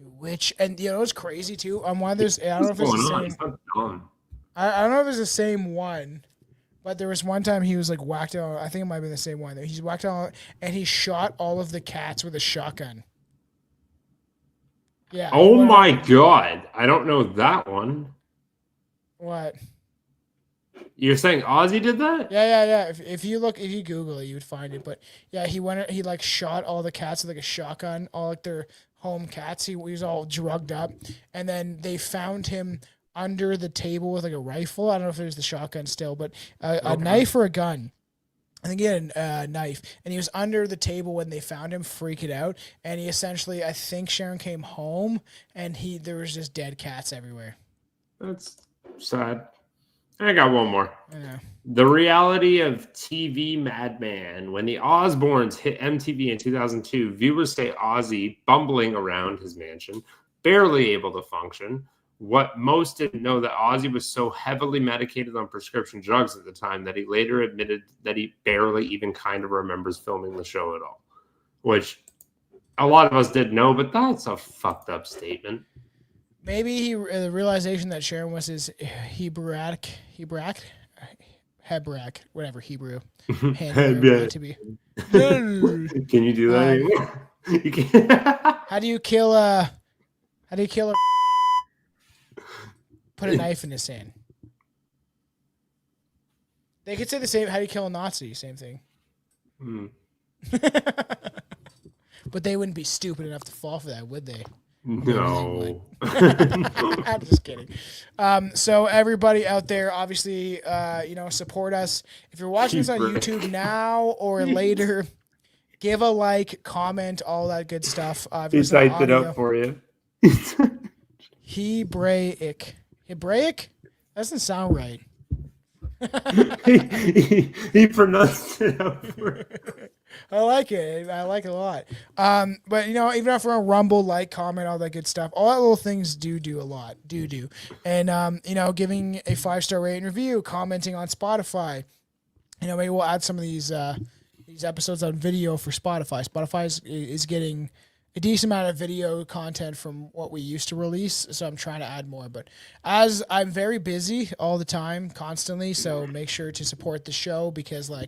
you witch. And it's crazy too. On one of those, I don't know if it's the same. I don't know if it's the same one, but there was one time he was like whacked out. I think it might be the same one. He's whacked out and he shot all of the cats with a shotgun. Yeah. Oh my God. I don't know that one. What? You're saying Ozzy did that? Yeah. If you Google it, you would find it. But yeah, he like shot all the cats with like a shotgun, all like their home cats. He was all drugged up. And then they found him under the table with like a rifle. I don't know if there's the shotgun still, but a knife or a gun. I think he had a knife, and he was under the table when they found him, freaking out. And he essentially, I think Sharon came home, and there was just dead cats everywhere. That's sad. I got one more. I know. The reality of TV madman. When the Osbournes hit MTV in 2002, viewers say Ozzy bumbling around his mansion, barely able to function. What most didn't know that Ozzy was so heavily medicated on prescription drugs at the time that he later admitted that he barely even kind of remembers filming the show at all, which a lot of us did know, but that's a fucked up statement. Maybe the realization that Sharon was his Hebraic, whatever, Hebrew. To be. Can you do that anymore? You can. How do you kill a put a knife in his hand? They could say the same. How do you kill a Nazi? Same thing. But they wouldn't be stupid enough to fall for that, would they? No. I'm just kidding. So everybody out there, obviously, support us. If you're watching this on YouTube now or later, give a like, comment, all that good stuff. He typed it up for you. Hebraic? That doesn't sound right. he pronounced it out for you. I like it. I like it a lot. But even if we're on Rumble, like, comment, all that good stuff, all that little things do a lot. Do. And giving a 5-star rating review, commenting on Spotify. Maybe we'll add some of these episodes on video for Spotify. Spotify is getting a decent amount of video content from what we used to release, so I'm trying to add more. But as I'm very busy all the time, constantly, so make sure to support the show because, I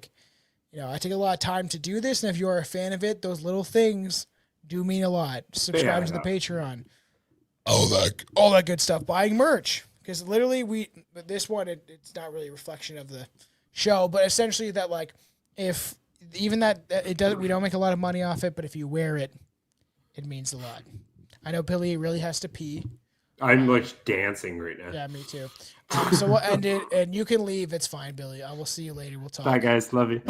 take a lot of time to do this, and if you are a fan of it, those little things do mean a lot. Subscribe to the Patreon. All that good stuff. Buying merch. Because literally, this one, it's not really a reflection of the show, but essentially that, if even that it does, we don't make a lot of money off it, but if you wear it, it means a lot. I know Billy really has to pee. I'm dancing right now. Yeah, me too. So we'll end it, and you can leave. It's fine, Billy. I will see you later. We'll talk. Bye, guys. Love you.